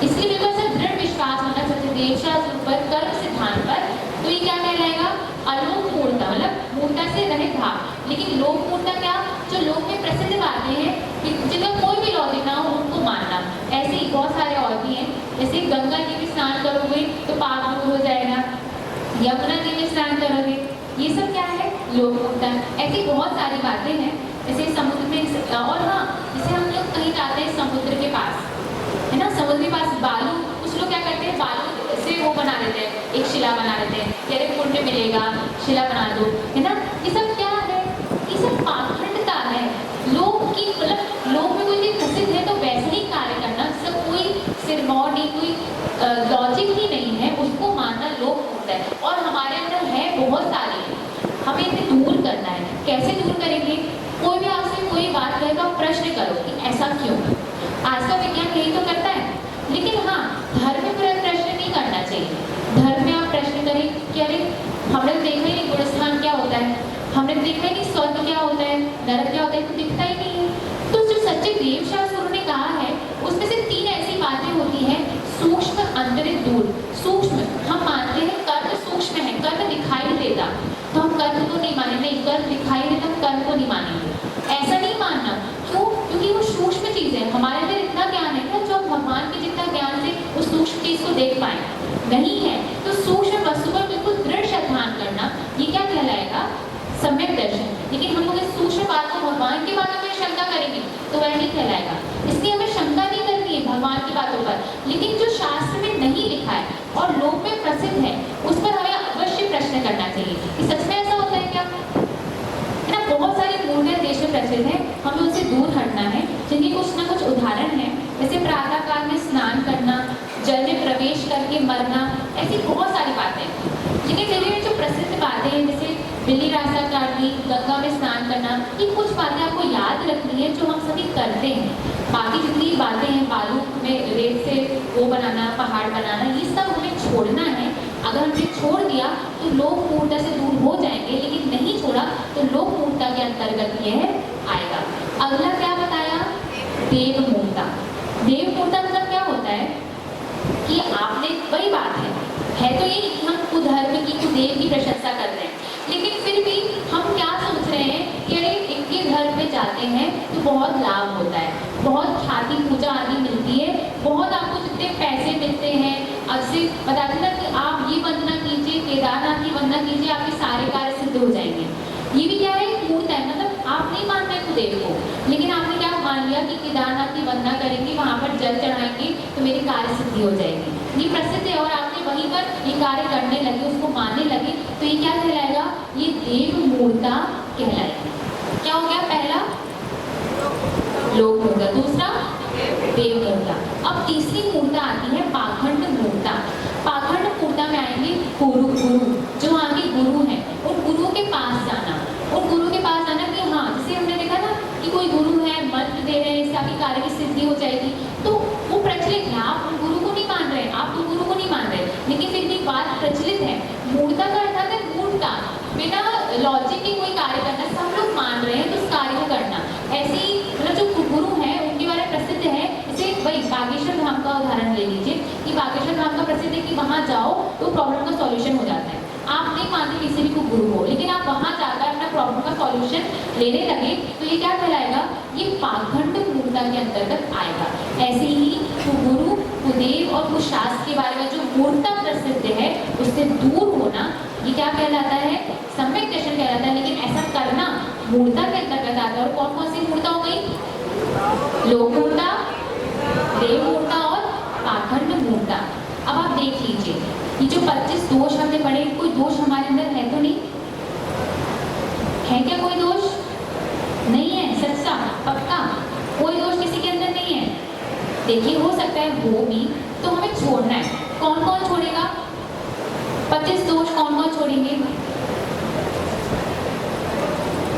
इसलिए मेरे पास दृढ़ विश्वास होना चाहिए देवशास्त्र पर, कर्म सिद्धांत पर। तो ये क्या कहलाएगा? अलोक मूर्ता, मतलब मूर्ता से रहित भाव। लेकिन लोक मूर्ता क्या? जो लोक में प्रसिद्ध बातें हैं कि जिनका कोई भी लॉजिक ना हो उनको मानना। ऐसे ही बहुत सारे और भी हैं, जैसे गंगा जी में स्नान करोगे तो पाप दूर हो जाएगा, यमुना जी में स्नान करोगे, ये सब क्या है? लोक मूर्ता। ऐसी बहुत सारी बातें हैं, जैसे समुद्र में। और हाँ, जैसे हम लोग कहीं जाते हैं समुद्र के पास, है ना, समुद्र के पास बालू, कुछ लोग क्या करते हैं बालू से वो बना देते हैं, एक शिला बना देते हैं, कह रहे पुण्य मिलेगा, शिला बना दो, है ना। ये सब क्या है? ये सब पाखंडता है। लोक की मतलब लोक में कोई चीज दूर करना है। कैसे दूर करेंगे? कोई भी आपसे कोई बात कहेगा, प्रश्न करो कि ऐसा क्यों। आज का विज्ञान यही तो करता है। लेकिन हाँ, धर्म में पूरा प्रश्न नहीं करना चाहिए। धर्म में आप प्रश्न करें कि अरे हमने तो देखा ही नहीं गुणस्थान क्या होता है, हमने देखा ही नहीं स्वर्ग क्या होता है, नरक क्या होता है, तो दिखता ही नहीं है। तो जो सच्चे देव शास्त्र उन्होंने कहा है उसमें से 3 ऐसी बातें होती हैं, सूक्ष्म, अंतरिक्ष, दूर। सूक्ष्म हम मानते हैं कर्म सूक्ष्म है, कर्म दिखाई नहीं देता, तो हम कर्म को नहीं मानेंगे। नहीं, कर्म दिखाई देता, कर्म को नहीं मानेंगे। ऐसा नहीं मानना, क्यों? क्योंकि वो सूक्ष्म चीज है। हमारे अंदर इतना ज्ञान है क्या जो हम भगवान के जितना ज्ञान से उस सूक्ष्म चीज को देख पाए? नहीं है। तो सूक्ष्म वस्तु पर बिल्कुल दृढ़ श्रद्धान करना, ये क्या कहलाएगा? सम्यक दर्शन। लेकिन हम लोग इस सूक्ष्म बात को भगवान की बातों में शंका करेंगे तो वह नहीं कहलाएगा। इसलिए हमें शंका नहीं करनी है भगवान की बातों पर। लेकिन जो शास्त्र में नहीं लिखा है और लोक में प्रसिद्ध है उस पर हमें अवश्य प्रश्न करना चाहिए कि सच में ऐसा होता है क्या? है ना, बहुत सारी मूर्तियां देश में प्रसिद्ध है, हमें उनसे दूर हटना है, जिनके कुछ ना कुछ उदाहरण है। जैसे प्रातः काल में स्नान करना, जल में प्रवेश करके मरना, ऐसी बहुत सारी बातें हैं। लेकिन मेरे जो प्रसिद्ध बातें हैं, जैसे बिल्ली रास्ता काटनी, गंगा में स्नान करना, ये कुछ बातें आपको याद रखनी है जो हम सभी करते हैं। बाकी जितनी बातें हैं, बालू में रेत से वो बनाना, पहाड़ बनाना, ये सब हमें छोड़ना है। अगर हमने छोड़ दिया तो लोक मूर्ता से दूर हो जाएंगे, लेकिन नहीं छोड़ा तो लोक मूर्ता के अंतर्गत यह आएगा। अगला क्या बताया? देव मूर्ता। देव मूर्ता मतलब क्या होता है कि आपने, वही बात है तो ये कि हम कुधर्म की, कुदेव की प्रशंसा कर रहे हैं, लेकिन फिर भी हम क्या सोच रहे हैं कि अरे इनके धर्म में जाते हैं तो बहुत लाभ होता है, बहुत ख्याति पूजा आदि मिलती है, बहुत आपको जितने पैसे मिलते हैं। अब से बताते ना कि आप ये वंदना कीजिए, केदारनाथ की वंदना कीजिए, आपके सारे कार्य सिद्ध हो जाएंगे। ये भी क्या है? मूर्त है। मतलब आप नहीं मानते हैं कुदेव को, लेकिन आपने क्या मान लिया कि केदारनाथ की वंदना करेंगे, वहाँ पर जल चढ़ाएंगे तो मेरी कार्य सिद्धि हो जाएगी। ये प्रसिद्ध है और आपने वहीं पर ये कार्य करने लगे, उसको मानने लगे, तो ये क्या कहलाएगा? ये देव मूर्ता कहलाएगा। क्या हो गया? पहला लोक मूर्ता, दूसरा देव मूर्ता। अब तीसरी मूर्ता आती है पाखंड मूर्ता। पाखंड मूर्ता में आएंगे गुरु। जो वहाँ के गुरु हैं उन गुरुओं के पास जाना, उन गुरु के पास जाना कि हाँ, जैसे हमने देखा ना कि कोई गुरु है, मंत्र दे रहे हैं, इससे आपकी कार्य की सिद्धि हो जाएगी, तो वो प्रचलित है। आप उन गुरु को नहीं मान रहे, आप तो गुरु को नहीं मान रहे, लेकिन फिर भी बात प्रचलित है। मूर्ता का अर्थात है मूर्ता, बिना लॉजिक के कोई कार्य करना, सब लोग मान रहे हैं तो उस कार्य को करना। ऐसे ही मतलब जो गुरु हैं उनके बारे में प्रसिद्ध है। जैसे वही बागेश्वर धाम का उदाहरण ले लीजिए कि बागेश्वर धाम का प्रसिद्ध है कि वहाँ जाओ तो प्रॉब्लम का सॉल्यूशन हो जाता है। आप नहीं मानते किसी भी को गुरु हो, लेकिन आप वहाँ जाकर अपना प्रॉब्लम का सॉल्यूशन लेने लगे तो ये क्या कहलाएगा? ये पाखंड मूर्ता के अंतर्गत आएगा। ऐसे ही गुरु, कुदेव और कुछ शास्त्र के बारे में जो मूर्ता प्रसिद्ध है उससे दूर होना, ये क्या कहलाता है? सम्यक दर्शन कहलाता है। लेकिन ऐसा करना मूर्ता के अंतर्गत आता है। और कौन कौन सी मूर्ता हो गई? लोक मूर्ता, देव मूर्ता और पाखंड मूर्ता। अब आप देख लीजिए, ये जो 25 दोष हमने पढ़े, कोई दोष हमारे अंदर है तो नहीं है? क्या कोई दोष नहीं है? सच्चा पक्का कोई दोष किसी के अंदर नहीं है? देखिए, हो सकता है वो भी, तो हमें छोड़ना है। कौन कौन छोड़ेगा? 25 दोष कौन कौन छोड़ेंगे?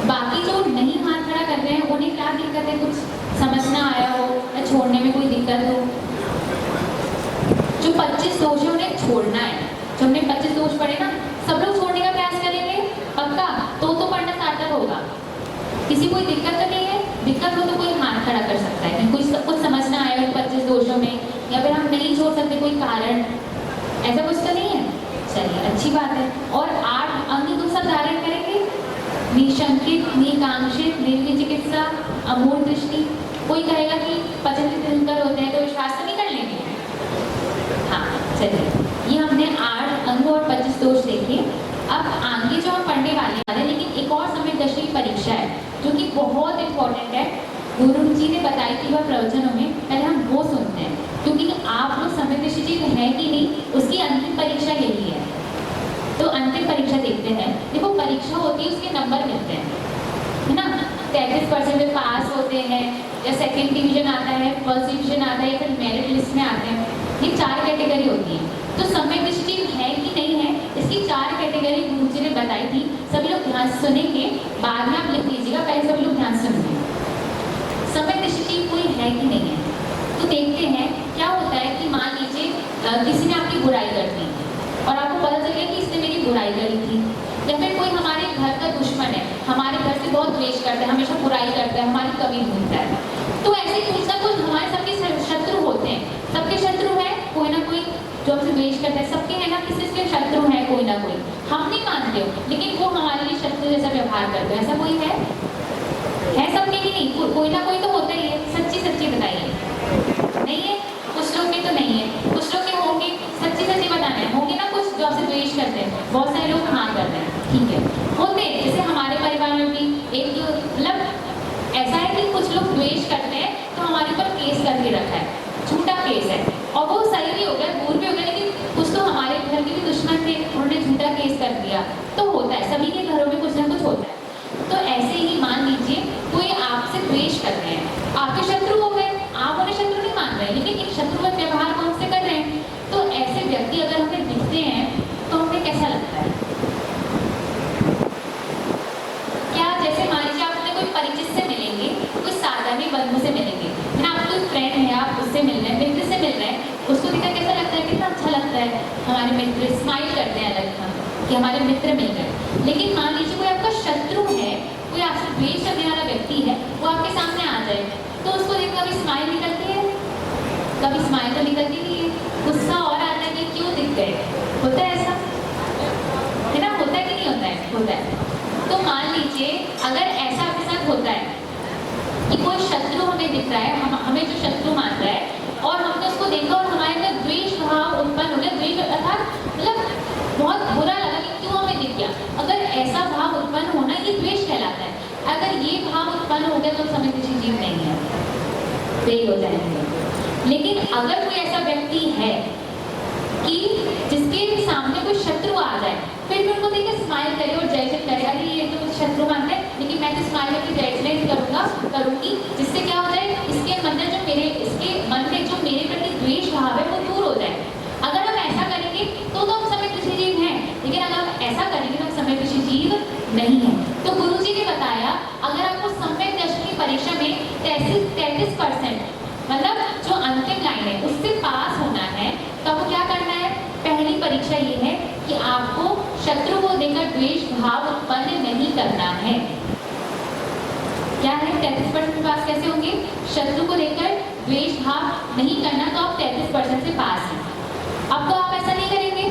बाकी जो नहीं हाथ खड़ा कर रहे हैं उन्हें क्या दिक्कत है? कुछ समझ ना आया हो या छोड़ने में कोई दिक्कत हो? जो 25 दोष है उन्हें छोड़ना है। जो हमने 25 दोष पढ़े ना, सब लोग छोड़ने का प्रयास करेंगे पक्का, तो पढ़ना सार्थक होगा। किसी कोई दिक्कत तो नहीं है? दिक्कत हो तो कोई हाथ खड़ा कर सकता है कि कुछ समझ ना आएगा 25 दोषों में, या फिर हम नहीं छोड़ सकते कोई कारण, ऐसा कुछ तो नहीं है? चलिए, अच्छी बात है। और 8 अंग तो सब धारण करेंगे? निशंकित, निकांक्षित, निर्विचिकित्सा, अमूल दृष्टि। कोई कहेगा कि पचन तीर्थंकर होते हैं तो विश्वास तो नहीं कर लेंगे? हाँ, चलिए, ये हमने 8 अंग और 25 दोष देखे। अब आगे जो हम पढ़ने वाले हैं, लेकिन एक और सम्यक दर्शन की परीक्षा है जो कि बहुत इंपॉर्टेंट है। गुरु जी ने बताई थी वह प्रवचनों में, पहले हम वो सुनते हैं, क्योंकि आप लोग सम्यक दर्शी जी है कि नहीं, उसकी अंतिम परीक्षा यही है। तो अंतिम परीक्षा देखते हैं। देखो, परीक्षा होती है, उसके नंबर मिलते हैं, है ना? 33% में पास होते हैं, या सेकंड डिवीजन आता है, फर्स्ट डिवीजन आता है, या फिर मेरिट लिस्ट में आते हैं। ये 4 कैटेगरी होती है। तो सम्यक दृष्टि है कि नहीं है, इसकी 4 कैटेगरी गुरु जी ने बताई थी। सभी लोग ध्यान से सुनेंगे, बाद में आप लिख लीजिएगा, पहले सभी लोग ध्यान से सुनेंगे। समय दृष्टि कोई है कि नहीं है, तो देखते हैं क्या होता है कि मान लीजिए किसी ने आपकी बुराई कर दी और आपको पता चल गया कि इसने मेरी बुराई करी थी, या फिर कोई हमारे घर का दुश्मन है, हमारे घर से बहुत द्वेष करता है, हमेशा बुराई करता है, हमारी कमी ढूंढता है, तो ऐसे कुछ ना कुछ हमारे सबके शत्रु होते हैं, सबके शत्रु है कोई ना कोई जो हमसे द्वेष करता है, सबके है ना किसी से शत्रु है कोई ना कोई, हम नहीं मानते हो लेकिन वो हमारे लिए शत्रु जैसा व्यवहार करते हैं, ऐसा कोई है सबके लिए नहीं, कोई ना कोई तो होता ही है, सच्ची सच्ची बताइए, नहीं है? कुछ लोग में तो नहीं है, कुछ लोग के होंगे, सच्ची सच्ची बताना है, होंगे ना कुछ जो आपसे द्वेष करते हैं, बहुत सारे लोग हाँ करते हैं, ठीक है होते हैं, जैसे हमारे परिवार में भी एक मतलब ऐसा है कि कुछ लोग द्वेष करते हैं तो हमारे ऊपर केस करके रखा है, झूठा केस है और वो सही भी हो गया, दूर भी हो गया, लेकिन कुछ तो हमारे घर के भी दुश्मन थे, उन्होंने झूठा केस कर दिया, तो होता है, सभी के घरों में कुछ ना कुछ होता है। तो ऐसे ही मान लीजिए कोई आपसे द्वेष कर रहे हैं, आपके शत्रु हो गए, आप उन्हें शत्रु नहीं मान रहे, लेकिन एक शत्रुवत व्यवहार कौन से कर रहे हैं, तो ऐसे व्यक्ति अगर हमें दिखते हैं तो हमें कैसा लगता है? क्या जैसे मान लीजिए आप अपने कोई परिचित से मिलेंगे, कोई साधारण बंधु से मिलेंगे, है ना, आपको फ्रेंड है, आप उससे मिल रहे हैं, मित्र से मिल रहे हैं, उसको देखकर कैसा लगता है, कितना अच्छा लगता है, हमारे मित्र स्माइल करते हैं अलग हम कि हमारे मित्र मिल गए। लेकिन मान लीजिए कोई आपका शत्रु है, कोई आपसे द्वेष करने वाला व्यक्ति है, वो आपके सामने आ जाए तो उसको देख कभी स्माइल निकलती है, कभी स्माइल तो निकलती नहीं है, गुस्सा और आता है कि क्यों दिख गए, होता है ऐसा, है ना, होता है कि नहीं होता है? होता है। तो मान लीजिए अगर ऐसा आपके साथ होता है कि कोई शत्रु हमें दिख रहा है, हमें जो शत्रु मान रहा है और हमने उसको देखा और हमारे अंदर द्वेष भाव उत्पन्न हो गया, द्वेष अर्थात मतलब बहुत बुरा लगा कि क्यों हमें दिख गया, अगर ऐसा भाव उत्पन्न होना ये द्वेष कहलाता है। अगर ये भाव उत्पन्न हो गया तो समय किसी जीव नहीं है, फेल हो जाएंगे। लेकिन अगर कोई ऐसा व्यक्ति है कि जिसके सामने कोई शत्रु आ जाए, फिर भी उनको देखकर स्माइल करे और जय जय करे, अरे ये तो शत्रु मानते हैं लेकिन मैं तो स्माइल करके जय जय करूंगी, जिससे क्या हो जाए, इसके मन में जो मेरे प्रति द्वेष भाव है वो दूर हो जाए। अगर हम ऐसा करेंगे तो हम समय कृषि जीव हैं, लेकिन अगर हम ऐसा करेंगे तो हम समय कृषि जीव नहीं है। तो गुरुजी ने बताया अगर आपको सम्यक दर्शन की परीक्षा में 33% मतलब जो अंतिम लाइन है उससे पास होना है तो आपको क्या करना है? पहली परीक्षा ये है कि आपको शत्रु को देकर द्वेष भाव उत्पन्न नहीं करना है। क्या है? 33% पास कैसे होंगे? शत्रु को देकर द्वेष भाव नहीं करना, तो आप 33% से पास हैं। अब तो आप ऐसा नहीं करेंगे,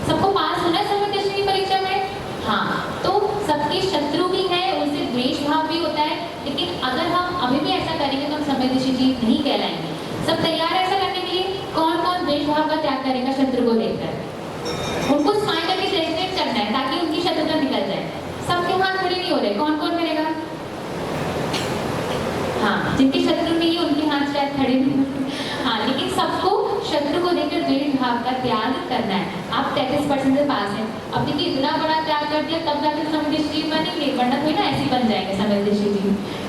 सबको पास होना है समय दर्शन की परीक्षा में, हाँ, तो सबके शत्रु भी है, उनसे द्वेष भाव भी होता है, लेकिन अगर हम अभी भी ऐसा करेंगे तो हम संवेदनशील जीव नहीं कहलाएंगे। सब तैयार है ऐसा करने के लिए? कौन कौन द्वेष भाव का त्याग करेगा शत्रु को देखकर? उनको स्माइल करके जैसे करना है ताकि उनकी शत्रुता निकल जाए। सबके हाथ खड़े नहीं हो रहे, कौन कौन करेगा? हाँ, जिनके शत्रु नहीं है उनके हाथ शायद खड़े नहीं, हाँ, लेकिन सबको शत्रु को देकर द्वेष भाव का त्याग करना है। आप 33% से पास हैं। अब देखिए इतना बड़ा त्याग कर दिया तब जाकर समृद्ध जीव बनेंगे, वरना कोई ना ऐसे ही बन जाएंगे समृद्ध जीव।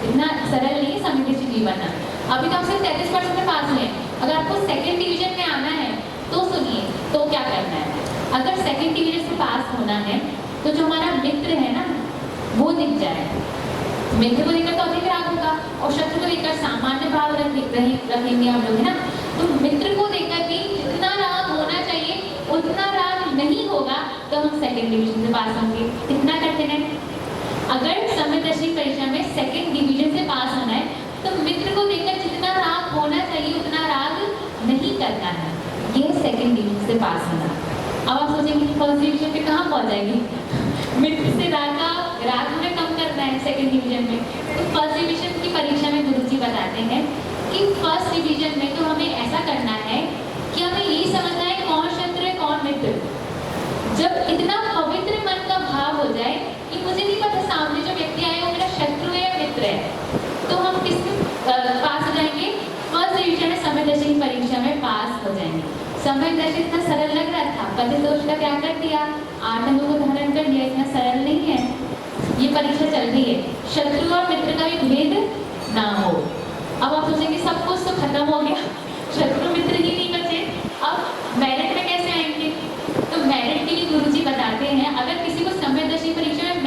इतना सरल नहीं है समृद्ध जीव बनना। अभी तो आप सिर्फ 33% में पास हुए। अगर आपको सेकेंड डिवीजन में आना है तो सुनिए तो क्या करना है। अगर सेकेंड डिवीजन से पास होना है तो जो हमारा मित्र है ना वो दिख जाए। मित्र को लेकर तो अधिक राग होगा और शत्रु को लेकर सामान्य भाव रखेंगे हम लोग, है ना। तो मित्र को लेकर भी जितना राग होना चाहिए उतना राग नहीं होगा तो हम सेकंड डिवीजन से पास होंगे। इतना कठिन है। अगर संवेदनशील परीक्षा में सेकंड डिवीजन से पास होना है तो मित्र को लेकर जितना राग होना चाहिए उतना राग नहीं करना है, ये सेकंड डिवीजन से पास होना। अब आप सोचेंगे फर्स्ट डिवीजन पे कहाँ पहुँच जाएंगे? मित्र से राग हमें कम करना है सेकंड डिवीजन में। तो फर्स्ट डिवीजन की परीक्षा में गुरुजी बताते हैं कि फर्स्ट डिवीजन में तो हमें ऐसा करना है कि हमें यही समझना है कौन शत्रु है कौन मित्र। जब इतना पवित्र मन का भाव हो जाए कि मुझे नहीं पता सामने जो व्यक्ति आए वो मेरा शत्रु है या मित्र है, तो हम किसमें पास हो जाएंगे? फर्स्ट डिवीजन में संवेदनशील की परीक्षा में पास हो जाएंगे। संवेदनशील इतना सरल लग रहा था, पति दोष का त्याग कर दिया, 8 अंगों को धारण कर लिया, इतना सरल नहीं है। ये परीक्षा चल रही है, शत्रु और मित्र का भी भेद ना हो। अब आप सोचेंगे सब कुछ तो खत्म हो गया, शत्रु मित्र ही नहीं बचे, अब मेरिट में कैसे आएंगे? तो मेरिट के लिए गुरुजी बताते हैं अगर किसी को संवेदनशील परीक्षा में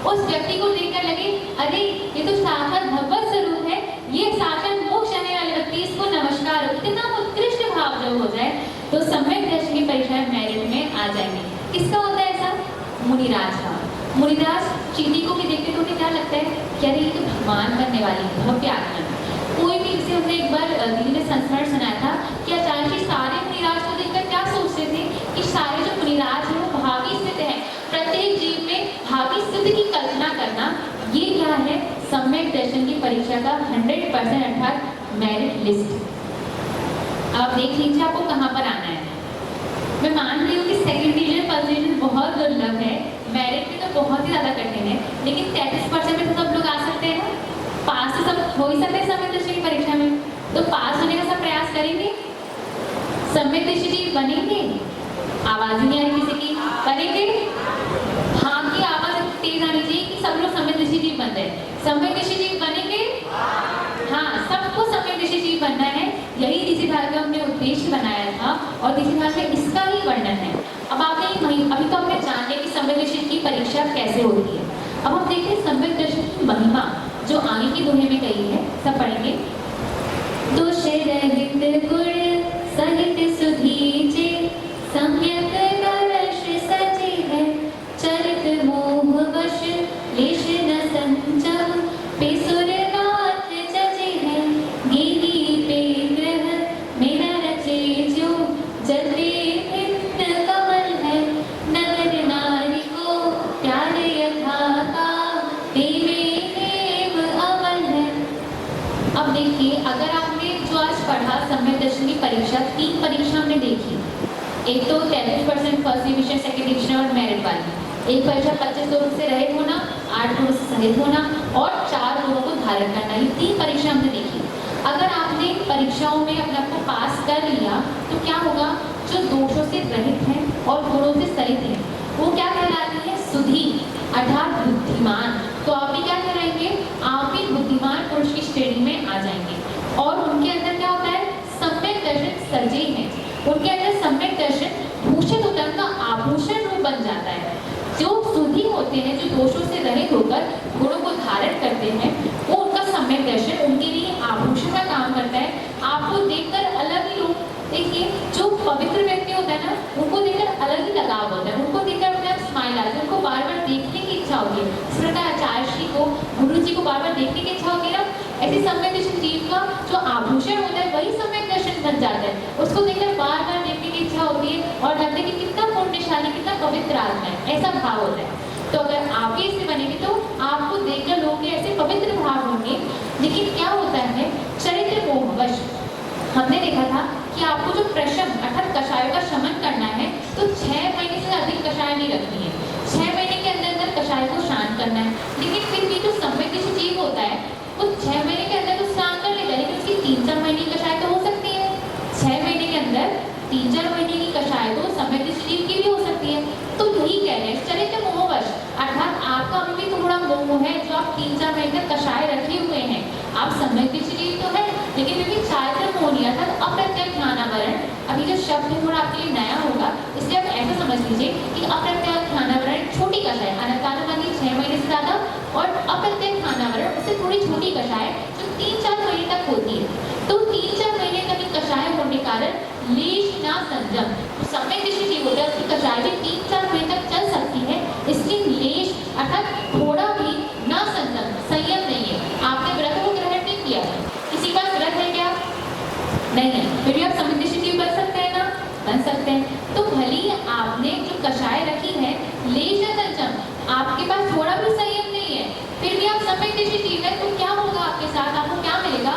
उस व्यक्ति को देखकर लगे अरे ये तो साक्षात भगवत स्वरूप है, ये साक्षात मोक्ष आने वाले व्यक्ति, इसको नमस्कार हो, इतना उत्कृष्ट भाव जब हो जाए तो सम्यक दर्शन की परीक्षा मेरिट में आ जाएंगे। किसका होता है ऐसा? मुनिराज का। मुनिराज चीटी को भी देखते तो क्या लगता है कि अरे ये तो भगवान बनने वाली भव्य आत्मा। कोई भी इसे हमने एक बार दीदी ने संस्मरण सुनाया था कि आचार्य जी सारे मुनिराज को देखकर क्या सोचते थे कि सारे जो मुनिराज हैं वो भावी स्थित है, प्रत्येक जीव में भावी स्थिति की कल्पना करना, ये क्या है? सम्यक दर्शन की परीक्षा का 100% अर्थात मेरिट लिस्ट। आप देख लीजिए आपको कहाँ पर आना है। मैं मान रही हूँ कि सेकंड डिवीजन फर्स्ट डिवीजन बहुत दुर्लभ है, मेरिट में तो बहुत ही ज़्यादा कठिन है, लेकिन 33% में तो सब लोग आ सकते हैं ना। पास तो सब हो ही सकते हैं सम्यक दृष्टि की परीक्षा में, तो पास होने का सब प्रयास करेंगे। सम्यक दृष्टि जी बनेंगे? आवाज नहीं आ रही किसी की? बनेंगे? हाँ की आवाज तेज आनी चाहिए कि सब लोग सम्यक दृष्टि जी बन रहे हैं। सम्यक दृष्टि जी बनेंगे? हाँ, सबको सम्यक दृष्टि जी बनना है। यही इसी भाग का हमने उद्देश्य बनाया था और इसी भाग में इसका ही वर्णन है। अब आपने अभी तो हमने जान लिया कि सम्यक दृष्टि की परीक्षा कैसे होती है। अब हम देखते हैं सम्यक दर्शन की महिमा जो आगे की दोहे में कही है, सब पढ़ेंगे। दोष रहित गुण सहित सुधीजे, सम्यक दर्श सचे है, चरित मोह वश लेश न संचम, पेसुरनाथ जजे है, गिरी पे ग्रह में न रचे जो, जते हिंद कमल है, नगर नारी को प्यार यथाता देवे देव अमल है। अब देखिए, अगर आपने जो आज पढ़ा सम्यक दर्शन की परीक्षा, 3 परीक्षा हमने देखी। एक तो 33% फर्स्ट डिवीजन, सेकंड डिवीजन और मेरिट वाली। एक परीक्षा 25 गुणों से रहित होना, 8 गुणों से सहित होना और 4 गुणों को धारण करना, ये 3 परीक्षा हमने देखी। अगर आपने परीक्षाओं में अपने आप को पास कर लिया तो क्या होगा? जो दोषों से रहित हैं और गुणों से सहित हैं वो क्या कहलाते हैं? सुधी अर्थात बुद्धिमान। तो आप भी क्या कराएंगे? आप भी बुद्धिमान पुरुष की श्रेणी में आ जाएंगे। और उनके अंदर क्या होता है? सम्यक दर्शन सजे हैं। उनके अंदर सम्यक दर्शन भूषित होता है, उनका आभूषण रूप बन जाता है। जो सुधी होते हैं, जो दोषों से रहित होकर गुणों को धारण करते हैं, वो उनका सम्यक दर्शन उनके लिए आभूषण का काम करता है। आपको देखकर अलग ही लोग, देखिए जो पवित्र व्यक्ति होता है ना, उनको देखकर अलग ही लगाव होता है, उनको देखकर अपने आप स्माइल आती है, उनको बार बार देखने की इच्छा होती है। इस प्रकार आचार्य जी को, गुरु जी को बार बार देखने की इच्छा होती है ना, ऐसे सम्यक दर्शन जीव का जो आभूषण होता है वही सम्यक दर्शन बन जाता है। उसको देखकर बार बार देखने की इच्छा होती है और लगता है कि कितना पुण्यशाली, कितना पवित्र आत्मा है, ऐसा भाव होता है। तो अगर आप भी ऐसे बनेंगे तो आपको देखकर लोग ऐसे पवित्र भाव होंगे। लेकिन क्या होता है? चरित्र मोहवश हमने देखा था कि आपको जो प्रशम अर्थात कषायों का शमन करना है तो 6 महीने से अधिक कषाय नहीं रखनी है। 6 महीने के अंदर अंदर कषाय को शांत करना है। लेकिन फिर भी जो सम्यक दृष्टि जीव होता है वो 6 महीने के अंदर तो शांत कर लेता है, लेकिन उसकी 3-4 महीने की कषाय तो हो सकती है। 6 महीने के अंदर 3-4 महीने की कषाय तो सम्यक दृष्टि जीव की भी हो सकती है। तो यही कह रहे हैं चरित्र मोहवश अर्थात आपका अभी भी थोड़ा मोह है जो आप 3-4 महीने तक कषाय रखे हुए हैं। आप सम्यक दृष्टि जीव तो है लेकिन फिर भी चारित्र मोह नहीं था। तो अप्रत्यक्ष ध्यानावरण, अभी जो शब्द थोड़ा आपके लिए नया होगा, इसलिए आप ऐसा समझ लीजिए कि अप्रत्यक्ष ध्यानावरण छोटी कषाय, अनंतानुबंधी 6 महीने से ज़्यादा, और अप्रत्यक्ष ध्यानावरण उससे थोड़ी छोटी कषाय जो 3-4 महीने तक होती है। तो 3-4 महीने तक कषाय होने के कारण लेश ना संयम, तो सम्यक दृष्टि जीव होता है उसकी कषाय भी 3-4 महीने तक चल सकती है। इसलिए लेश अर्थात थोड़ा भी ना संयम नहीं है। आपने व्रत को ग्रहण नहीं किया, किसी का व्रत है क्या? नहीं है, फिर भी आप सम्यक दृष्टि जीव बन सकते हैं ना? बन सकते हैं। तो भली आपने जो कषाय रखी है लेश ना संयम, आपके पास थोड़ा भी संयम नहीं है, फिर भी आप सम्यक दृष्टि जीव है, तो क्या होगा आपके साथ? आपको क्या मिलेगा?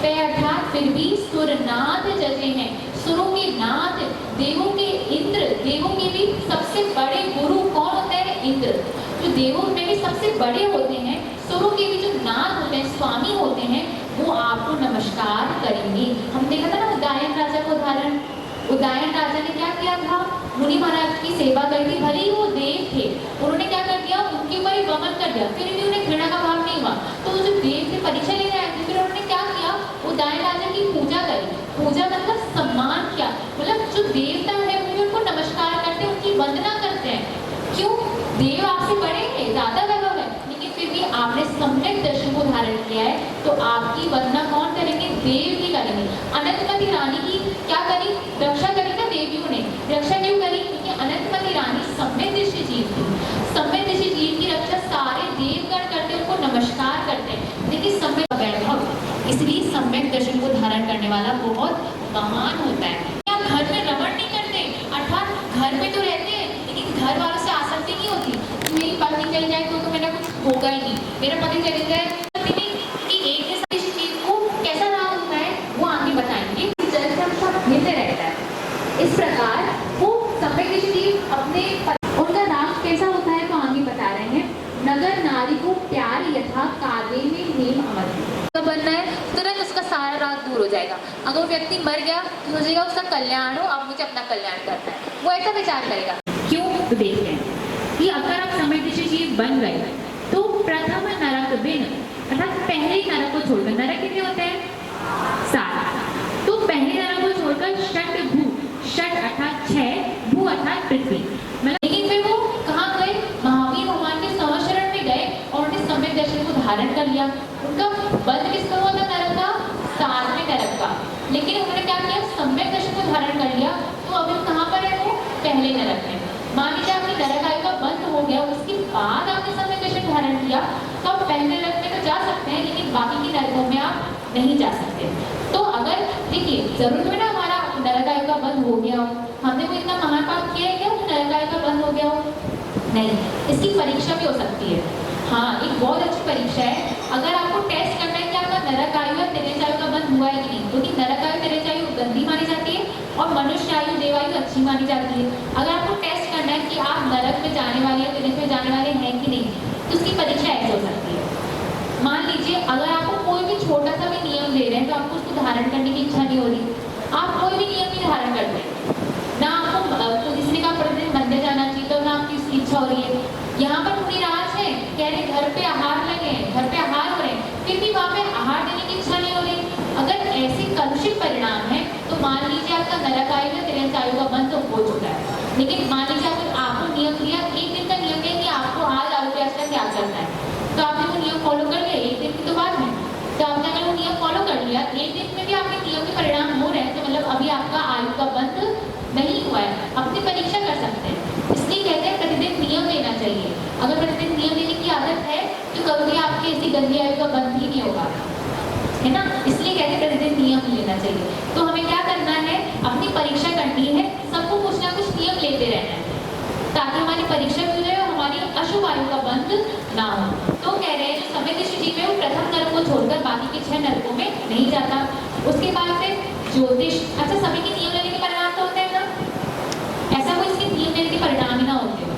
पे अर्थात फिर भी सुरनाथ जजे हैं। सुरों के नाथ, देवों के इंद्र, देवों के भी सबसे बड़े गुरु कौन होते हैं? इंद्र। जो देवों में भी सबसे बड़े होते हैं, सुरों के भी जो नाथ होते हैं, स्वामी होते हैं, वो आपको नमस्कार करेंगे। हम देखा था ना उदयन राजा का उदाहरण। उदयन राजा ने क्या किया था? मुनि महाराज की सेवा कर दी, भले ही वो देव थे, उन्होंने क्या कर दिया? उनके ऊपर ही वमन कर दिया, फिर भी उन्हें घृणा का भाव नहीं हुआ। तो जो देव थे परीक्षा लेने आए थे, फिर उन्होंने क्या किया? उदयन राजा की पूजा करी। पूजा मतलब सम्मान किया, मतलब जो देवता है वो उनको नमस्कार करते हैं, उनकी वंदना करते हैं। क्यों? देव आपसे बड़े हैं, तो आपकी वंदना कौन करेंगे? देव ही करेंगे। अनंतमती रानी की क्या करी? रक्षा करी ना देवियों ने। रक्षा क्यों करी? क्योंकि अनंतमती रानी सम्यक दृष्टि जीव थी। सम्यक दृष्टि जीव की रक्षा सारे देवगण करते, उनको नमस्कार करते हैं। देखिए सम्यक वैभव, इसलिए सम्यक दर्शन को धारण करने वाला बहुत महान होता है। क्या घर में रमण नहीं करते, अर्थात घर में तो रहते हैं लेकिन घर वालों से आसक्ति नहीं होती। मेरी पत्नी चली जाए तो मेरा कुछ होगा ही नहीं, मेरा पति चले जाए कि एक के साथ इस चीज को कैसा राग होता है वो आगे बताएंगे। जल सब भिन्न रहता है। इस प्रकार वो सम्यक दृष्टि अपने उनका राग कैसा होता है तो आगे बता रहे हैं। नगर नारी को प्यार यथा कादे में हेम अमर तो बनना है, तुरंत उसका सारा राग दूर हो जाएगा। अगर वो व्यक्ति मर गया तो सोचेगा उसका कल्याण हो, अब मुझे अपना कल्याण करना है, वो ऐसा विचार करेगा। क्यों? तो देखते हैं कि अगर आप सम्यक दृष्टि जीव बन गए तो प्रथम नरक बिन, अर्थात पहले नरक को छोड़कर, नरक कितने होते हैं? 7। तो पहले नरक को छोड़कर षट भू, षट अर्थात 6, भू अर्थात पृथ्वी, मतलब लेकिन फिर वो कहाँ गए? महावीर भगवान के संवशरण में गए और उन्हें सम्यक दर्शन को धारण कर लिया। उनका बंध किसका हुआ था? नरक का, 7वें नरक का। लेकिन उन्होंने क्या किया? सम्यक दर्शन को धारण कर लिया। तो अभी कहाँ पर है वो? पहले नरक में। मान लीजिए आपकी नरक आयु का बंद हो गया, उसके बाद आपने सम्यक दर्शन धारण किया तो आप पहले नरक में तो जा सकते हैं लेकिन बाकी की नरकों में आप नहीं जा सकते। तो अगर देखिए जरूर है ना हमारा नरक आयु का बंद हो गया हो, हमने कोई इतना महान पाप किया है क्या नरक आयु का बंद हो गया हो? नहीं, इसकी परीक्षा भी हो सकती है। हाँ, एक बहुत अच्छी परीक्षा है। अगर आपको टेस्ट करना है कि आपका नरक आयु या तिरेच आयु का बंद हुआ है कि नहीं, क्योंकि नरक आयु तिरेच आयु गंदी मानी जाती है और मनुष्य आयु देवायु अच्छी मानी जाती है। अगर आपको टेस्ट करना है कि आप नरक में जाने वाले या तिरेच में जाने वाले हैं कि नहीं, तो उसकी परीक्षा ऐसे हो सकती है। मान लीजिए अगर आपको कोई भी छोटा सा भी नियम दे रहे हैं तो आपको उसको धारण करने की इच्छा नहीं हो रही, आप कोई भी नियम नहीं धारण करते ना। आपको किसी ने कहा प्रतिदिन मंदिर जाना चाहिए तो ना आपकी उसकी इच्छा हो रही है। यहाँ पर मुनिराज है, कह रहे घर पे आहार लगे, घर पे आहार हो रहे हैं, फिर भी वहाँ पे आहार देने की इच्छा नहीं हो रही। अगर ऐसे कलुषित परिणाम है तो मान लीजिए आपका नरक आयु या तिरेच आयु का बंद तो हो चुका है। लेकिन मान लीजिए आपको नियम दिया, एक दिन का नियम है कि आपको आज आलू प्याज का त्याग करना है, तो आपने वो नियम फॉलो कर लिया। एक दिन की तो बात है, तो आपने अगर वो नियम फॉलो कर लिया, एक दिन में भी आपके नियम के परिणाम हो रहे हैं तो मतलब अभी आपका आयु का बंद नहीं हुआ है, अपनी परीक्षा कर सकते हैं। इसलिए कहते हैं प्रतिदिन नियम लेना चाहिए। अगर प्रतिदिन नियम लेने की आदत है तो कभी आपकी ऐसी गंदी आयु का बंद ही नहीं होगा, है ना। इसलिए कहते हैं प्रतिदिन नियम लेना चाहिए। तो हमें क्या करना है? अपनी परीक्षा करनी है, सबको कुछ ना कुछ नियम लेते रहना है ताकि हमारी परीक्षा भी हो जाए और हमारी अशुभ आयु का बंद ना हो। तो कह रहे हैं जो सम्यक दृष्टि जीव है वो प्रथम नरक को छोड़कर बाकी के 6 नरकों में नहीं जाता। उसके बाद फिर ज्योतिष, अच्छा सभी के नियम लेने के परिणाम तो होते हैं ना, ऐसा कोई इसके नियम लेने के परिणाम ही ना होते हो,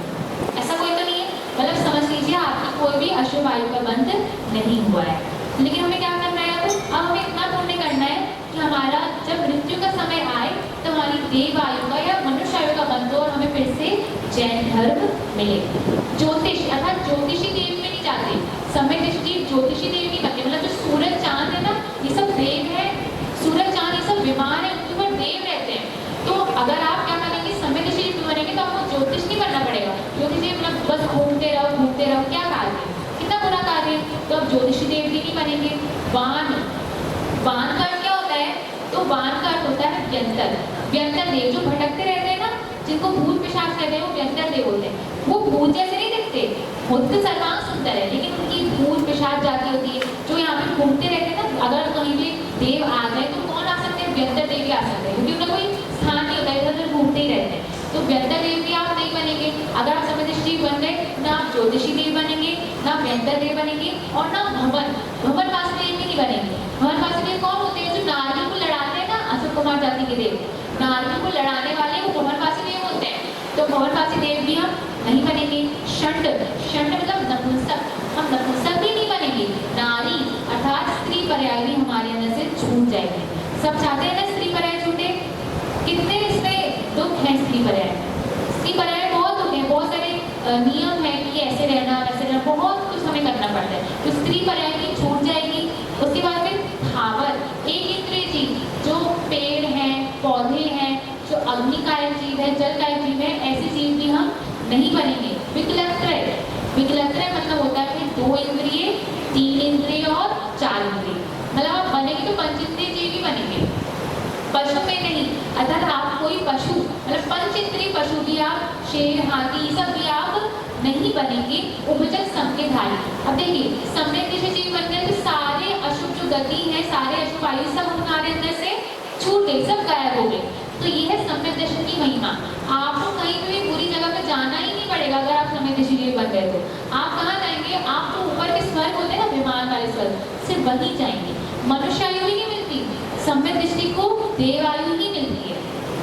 ऐसा कोई तो नहीं है। मतलब समझ लीजिए आपकी कोई भी अशुभ आयु का बंद नहीं हुआ है। लेकिन हमें क्या करना है? अब हमें इतना पुण्य करना है कि हमारा जब मृत्यु का समय आए तो हमारी देव आयु का या मनुष्य आयु का बंद हो और हमें फिर से जैन धर्म मिले। ज्योतिष अर्थात ज्योतिषी देव में नहीं जाते, सम्यक दृष्टि ज्योतिषी देव नहीं बनते। मतलब जो सूरज चांद है ना, ये सब देव है, सूरज चांद ये सब विमान है, उनके ऊपर देव रहते हैं। तो अगर आप क्या करेंगे? सम्यक दृष्टि बनेंगे तो आपको ज्योतिष नहीं बनना पड़ेगा। ज्योतिषी मतलब बस घूमते रहो, क्या कार्य है, कितना बुरा कार्य है। तो अब ज्योतिषी देव भी नहीं बनेंगे। वान, वान का क्या होता है? तो वान का अर्थ होता है व्यंतर, व्यंतर देव जो भटकते रहते हैं ना, जिनको भूत पिशाच कहते हैं वो व्यंतर देव होते हैं। वो भूत जैसे नहीं दिखते, होते सर्वांग सुंदर है लेकिन उनकी भूत पिशाच जाती होती है जो यहाँ पे घूमते रहते हैं ना। अगर कहीं भी देव आ गए तो कौन आ सकते हैं? व्यंतर देव ही आ सकते हैं, क्योंकि उनका कोई स्थान नहीं होता है, इधर घूमते ही रहते हैं। तो व्यंतर देव भी आप नहीं बनेंगे। अगर आप सम्यक दृष्टि बन गए ना आप ज्योतिषी देव बनेंगे, ना व्यंतर देव बनेंगे और ना भवन वासी देव भी नहीं बनेंगे। भवन वासी देव कौन होते हैं? जो नारी को लड़ाते हैं ना, अशोक कुमार जाति के देव, नारी को लड़ाने वाले वो भवन वासी देव होते हैं। तो भवन वासी देव भी हम नहीं बनेंगे। षंड, षंड मतलब नपुंसक, हम नपुंसक भी नहीं बनेंगे। नारी अर्थात स्त्री पर्याय भी हमारे अंदर से छूट जाएगी। सब चाहते हैं ना स्त्री पर्याय छूटे? कितने इसमें दुख है स्त्री पर्याय? स्त्री पर्याय बहुत दुख है, बहुत सारे नियम है कि ऐसे रहना वैसे रहना, बहुत कुछ हमें करना पड़ता है। तो स्त्री पर्याय की छूट जाएगी। उसके बाद फिर थावर, एक इंद्रिय जीव जो पेड़ हैं, पौधे हैं, जो अग्निकाय जीव है, जलकाय जीव है, ऐसे जीव भी हम नहीं बनेंगे। विकलत्रय, विकलत्रय मतलब होता है 2 इंद्रिय, 3 इंद्रिय और 4 इंद्रिय। शेर, हाथी, ये सब भी आप नहीं बनेंगे उपजक सम के धारी। अब देखिए, सम्यक दृष्टि जीव बन गए तो सारे अशुभ जो गति है, सारे अशुभ वायु सब हमारे अंदर से छूट गई, सब गायब हो गए। तो ये है सम्यक दर्शन की महिमा। आपको कहीं भी बुरी जगह पे जाना ही नहीं पड़ेगा अगर आप सम्यक दृष्टि जीव बन गए तो। आप कहाँ जाएंगे? आप तो ऊपर के स्वर्ग होते हैं ना, विमान वाले स्वर्ग, सिर्फ वहीं जाएंगे। मनुष्य आयु ही नहीं मिलती, सम्यक दृष्टि को देव आयु ही मिलती है।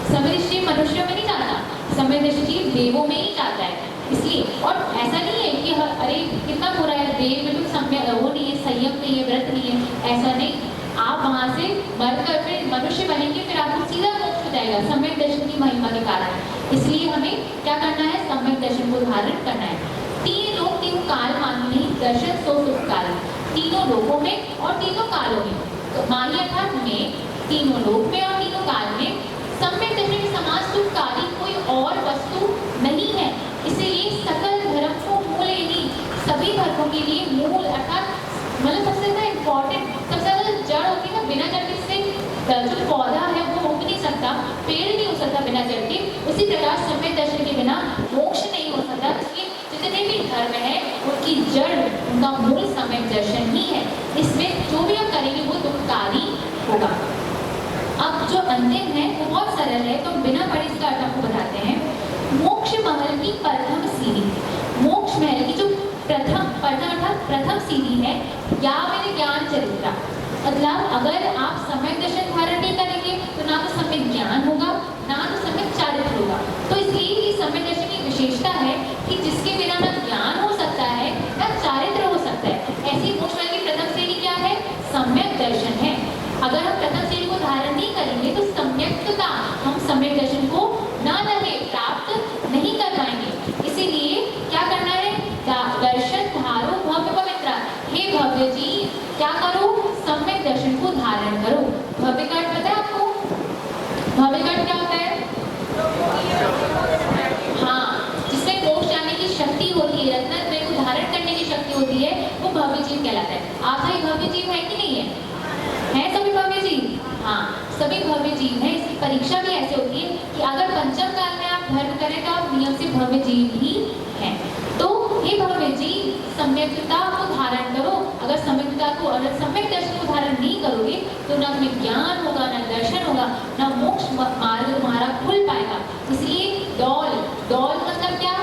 सम्यक दृष्टि मनुष्यों में नहीं जाता, सम्यक दृष्टि देवों में ही जाता है। इसलिए, और ऐसा नहीं है कि अरे कितना बुरा है, देव में तो सम्यक वो नहीं है, संयम नहीं है, व्रत नहीं है, ऐसा नहीं। आप वहाँ से मरकर फिर मनुष्य बनेंगे, फिर आपको सीधा मोक्ष हो जाएगा सम्यक दर्शन की महिमा के कारण। इसलिए हमें क्या करना है? सम्यक दर्शन को धारण करना है। तीन लोग तीन काल मांगने दर्शन सो सुख काल, तीनों लोगों में और तीनों कालों में। तो माही अर्थात में, तीनों लोक में और तीनों काल में सम्यक दर्शन के समान सुखकारी कोई और वस्तु नहीं है। इसीलिए सकल धर्म को मूल नहीं, सभी धर्मों के लिए मूल अर्थात मतलब सबसे ज्यादा इम्पोर्टेंट, सबसे ज्यादा जड़ होती है ना, बिना जड़ के जो पौधा है वो उग नहीं सकता, पेड़ नहीं हो सकता बिना जड़ के। उसी प्रकार सम्यक दर्शन के बिना मोक्ष नहीं हो सकता। इसलिए जितने भी धर्म है उनकी जड़, उनका मूल सम्यक दर्शन ही है। इसमें जो भी हम करेंगे वो दुखकारी होगा। अब जो अंतिम है वो बहुत सरल है, तो बिना पढ़े इसका अर्थ आपको बताते हैं। मोक्ष महल की प्रथम सीढ़ी, मोक्ष महल की जो प्रथम सीढ़ी है, या मेरे ज्ञान चरित्रा। मतलब अगर आप सम्यक दर्शन धारण नहीं करेंगे तो ना तो सम्यक ज्ञान होगा, ना तो सम्यक चारित्र होगा। तो इसलिए ये सम्यक दर्शन की विशेषता है कि जिसके बिना ना ज्ञान हो सकता है ना चारित्र हो सकता है। ऐसी मोक्ष महल की प्रथम सीढ़ी क्या है? सम्यक दर्शन है। अगर हम प्रथम सीढ़ी को धारण नहीं करेंगे तो सम्यक्तता, हम सम्यक दर्शन को ना लगे प्राप्त नहीं कर पाएंगे। इसीलिए क्या करना है? दर्शन धारो भव्य पवित्र। हे भव्य जी, क्या करो? सम्यक दर्शन को धारण करो। भव्य का अर्थ पता है आपको? भव्य का अर्थ क्या होता है? हाँ, जिसमें मोक्ष जाने की शक्ति होती है, रत्नत्रय को धारण करने की शक्ति होती है, वो भव्य जीव कहलाता है। आप सभी भव्य जीव है कि नहीं है? हैं सभी भव्य जीव? हाँ, सभी भव्य जीव हैं। इसकी परीक्षा भी ऐसे होती है कि अगर पंचम काल में आप धर्म करें तो आप नियम से भव्य जीव ही हैं। तो ये भव्य जीव सम्यक्ता को धारण करो। अगर सम्यक्ता को, अगर सम्यक दर्शन को धारण नहीं करोगे तो ना तुम्हें ज्ञान होगा, ना दर्शन होगा, ना मोक्ष मार्ग तुम्हारा खुल पाएगा। इसलिए दौल मतलब क्या?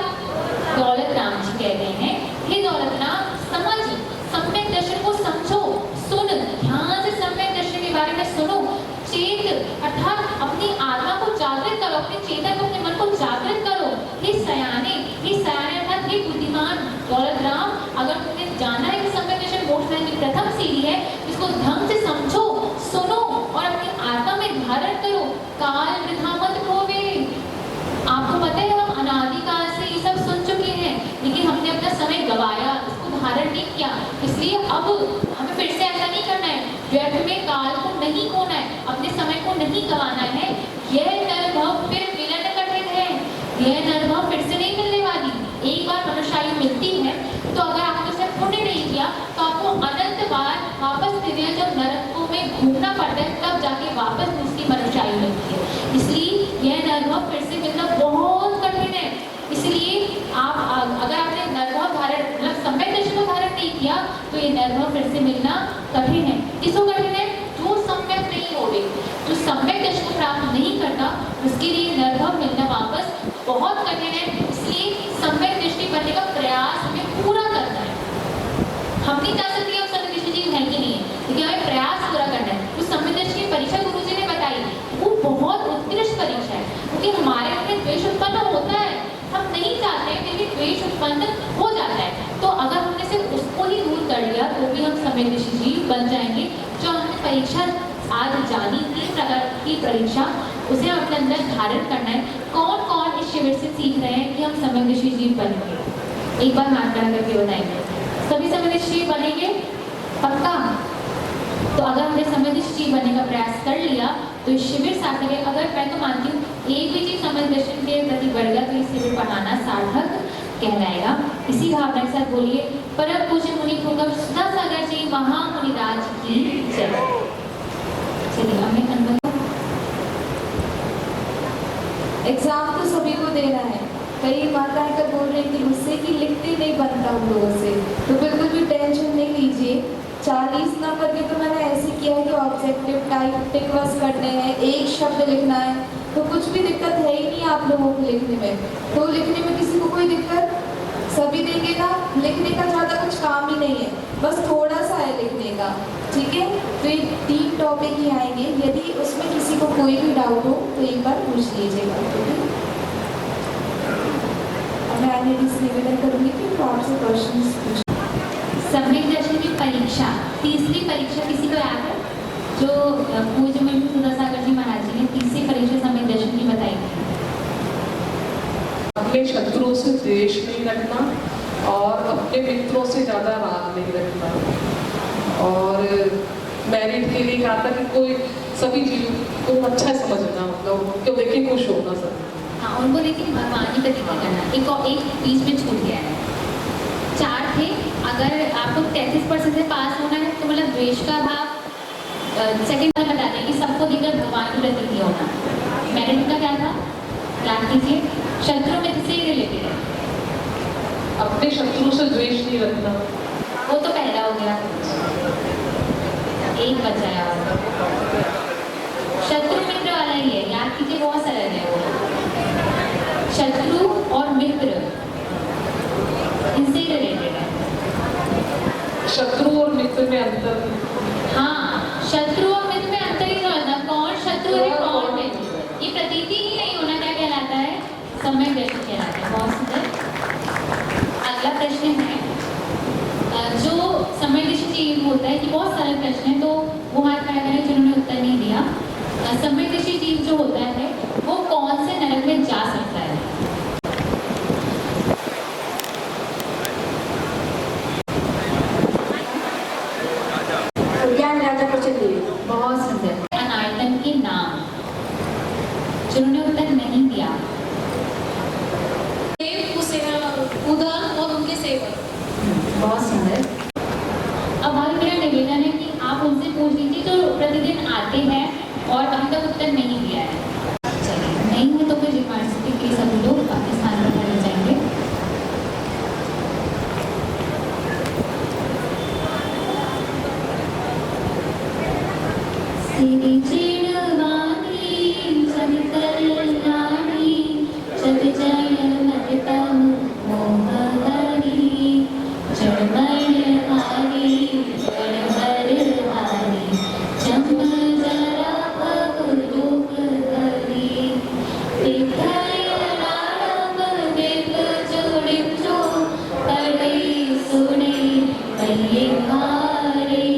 दौलत राम जी कहते हैं, हे दौलत राम, समझ सम्यक दर्शन को समझो, सुन, ध्यान से सम्यक दर्शन के बारे में सुनो। चेत अर्थात अपनी आत्मा को जागृत करो, अपने चेतन को, अपने मन को जागृत करो। हे सयाने अर्थात हे बुद्धिमान दौलत राम, अगर तुम्हें जाना है कि सम्यक दर्शन मोक्ष महल की प्रथम सीढ़ी है, इसको ढंग से समझो, सुनो और अपनी आत्मा में धारण करो। काल वृथा मत खोवे। आपको पता है हम अनादिकाल से ये सब सुन चुके हैं, लेकिन हमने अपना समय गवाया, इसको धारण नहीं किया। इसलिए अब हमें फिर से ऐसा नहीं करना है, व्यर्थ में काल को नहीं खोना है, अपने समय को नहीं गवाना है। यह नरभव फिर मिलन कठिन है, यह नरभव फिर से नहीं मिलने वाली। एक बार मनुष्यायु मिलती है तो अगर आपने उसे पुण्य नहीं किया तो आपको अनंत बार वापस फिर जब नरकों में घूमना पड़ता है तब जाके वापस उसकी मनुष्यायु मिलती है। इसलिए यह नरभव फिर से मिलना बहुत कठिन है। इसलिए आप अगर आपने नरभव धारण मतलब सम्यक दर्शन को धारण नहीं किया तो ये नरभव फिर से मिलना कठिन है। किसको कठिन है? जो सम्यक नहीं हो गए, जो सम्यक दर्शन को प्राप्त नहीं करता, उसके लिए नरभव मिलना वापस बहुत कठिन है। इसलिए सम्यक दृष्टि बनने का प्रयास हमें पूरा करना है। हम नहीं जा सकते हम सम्यक दृष्टि है कि नहीं है, लेकिन हमें प्रयास पूरा करना है। उस सम्यक दृष्टि की परीक्षा गुरुजी ने बताई, वो बहुत उत्कृष्ट परीक्षा है, क्योंकि हमारे अपने द्वेष उत्पन्न होता है, हम नहीं चाहते हैं फिर भी द्वेष उत्पन्न हो जाता है। तो अगर हमने सिर्फ उसको ही दूर कर लिया तो भी हम सम्यक दृष्टि जीव बन जाएंगे। जो हमने परीक्षा आज जानी, 3 प्रकार की परीक्षा, उसे हम अपने अंदर धारण करना है। कौन कौन इस शिविर से सीख रहे हैं कि हम सम्यक दृष्टि जीव बनेंगे? एक बार हाथ खड़ा करके बताएंगे। सभी सम्यक दृष्टि जीव बनेंगे? पक्का? तो अगर हमने सम्यक दृष्टि जीव बनने का प्रयास कर लिया तो इस शिविर सार्थक है। अगर मैं तो मानती हूँ एक भी चीज सम्यक दर्शन के प्रति बढ़ गया तो इस शिविर पढ़ाना सार्थक कहलाएगा। इसी भावना के साथ बोलिए, परम पूज्य मुनि पुंगव सुधा सागर जी महामुनिराज की जय। चलिए हमें अनुभव एग्जाम तो सभी को देना है, कई माताएं तो बोल रही थी मुझसे कि लिखते नहीं बनता उन लोगों से, तो बिल्कुल भी टेंशन नहीं लीजिए। 40 नंबर के तो मैंने ऐसे किया है कि ऑब्जेक्टिव टाइप टिक बस करने हैं, एक शब्द लिखना है, तो कुछ भी दिक्कत है ही नहीं आप लोगों को लिखने में। तो लिखने में किसी को कोई दिक्कत, सभी देंगे ना, लिखने का ज़्यादा कुछ काम ही नहीं है, बस थोड़ा सा है लिखने का, ठीक है। तो ये 3 टॉपिक ही आएंगे, यदि उसमें किसी को कोई भी डाउट हो तो एक बार पूछ लीजिएगा, ठीक है। मैं आगे से निवेदन करूँगी कि तो आपसे क्वेश्चन पूछ। सम्यक दर्शन की परीक्षा, तीसरी परीक्षा किसी को याद है? जो पूज्य मंडल सुधासागर जी महाराज जी ने तीसरी परीक्षा सम्यक दर्शन की बताई थी। अपने शत्रुओं से द्वेष नहीं रखना और अपने मित्रों से ज़्यादा राग नहीं रखना, और मैरिट के लिए कहा था कि कोई सभी चीज़ों को अच्छा समझना, मतलब उनको देख के खुश होना सब। हाँ, उनको लेकिन भगवान की प्रतिज्ञा करना। एक और एक बीच में छूट गया है, 4 थे। अगर आपको 33% से पास होना है तो मतलब द्वेष का भाव सेकंड में बता दें कि सबको दिखकर भगवान की प्रतिज्ञा होना। मैरिट का क्या था, याद कीजिए, शत्रु मित्र से ही रिलेटेड है। अपने शत्रु से द्वेष नहीं रखना, वो तो पहला हो गया, एक बचा है और शत्रु मित्र वाला ही है, याद कीजिए, बहुत सरल है वो। शत्रु और मित्र इनसे रिलेटेड है। शत्रु और मित्र में अंतर। हाँ, शत्रु और मित्र में अंतर ही समझना, कौन शत्रु है कौन मित्र, ये प्रतीति ही नहीं होना क्या कहलाता है, सम्यक दर्शन कहलाता है। बहुत सुंदर। अगला प्रश्न है, जो सम्यक दर्शन चीज होता है कि बहुत सारे प्रश्न है, तो वो हाथ खड़ा करें जिन्होंने उत्तर नहीं दिया। सम्यक दर्शन चीज जो होता है वो कौन से नरक में जा सकता है? ज्ञान राजा को चलिए। बहुत सुंदर। अनायतन के नाम, जिन्होंने उत्तर नहीं दिया। उदान और उनके सेवक। बहुत सुंदर। अब और मेरा निवेदन है कि आप उनसे पूछ लीजिए जो प्रतिदिन आते हैं और अभी तक उत्तर नहीं दिया है। चलिए, नहीं है तो फिर यूनिवर्सिटी के सभी लोग अपने स्थान पर खड़े जाएंगे। श्री चिड़वानी जग कल्याणी जग जय मृतम मोहहरी जड़मण हारी जड़मर हारी जम जरा पगुलुक हरी दिखाय राम देव जोड़िंजो पढ़े सुने पल्ले हारे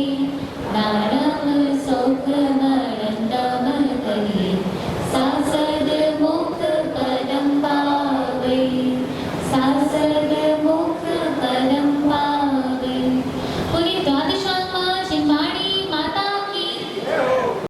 नारम सौख मरंदम करी सासद मुक्त पदम पावे सासद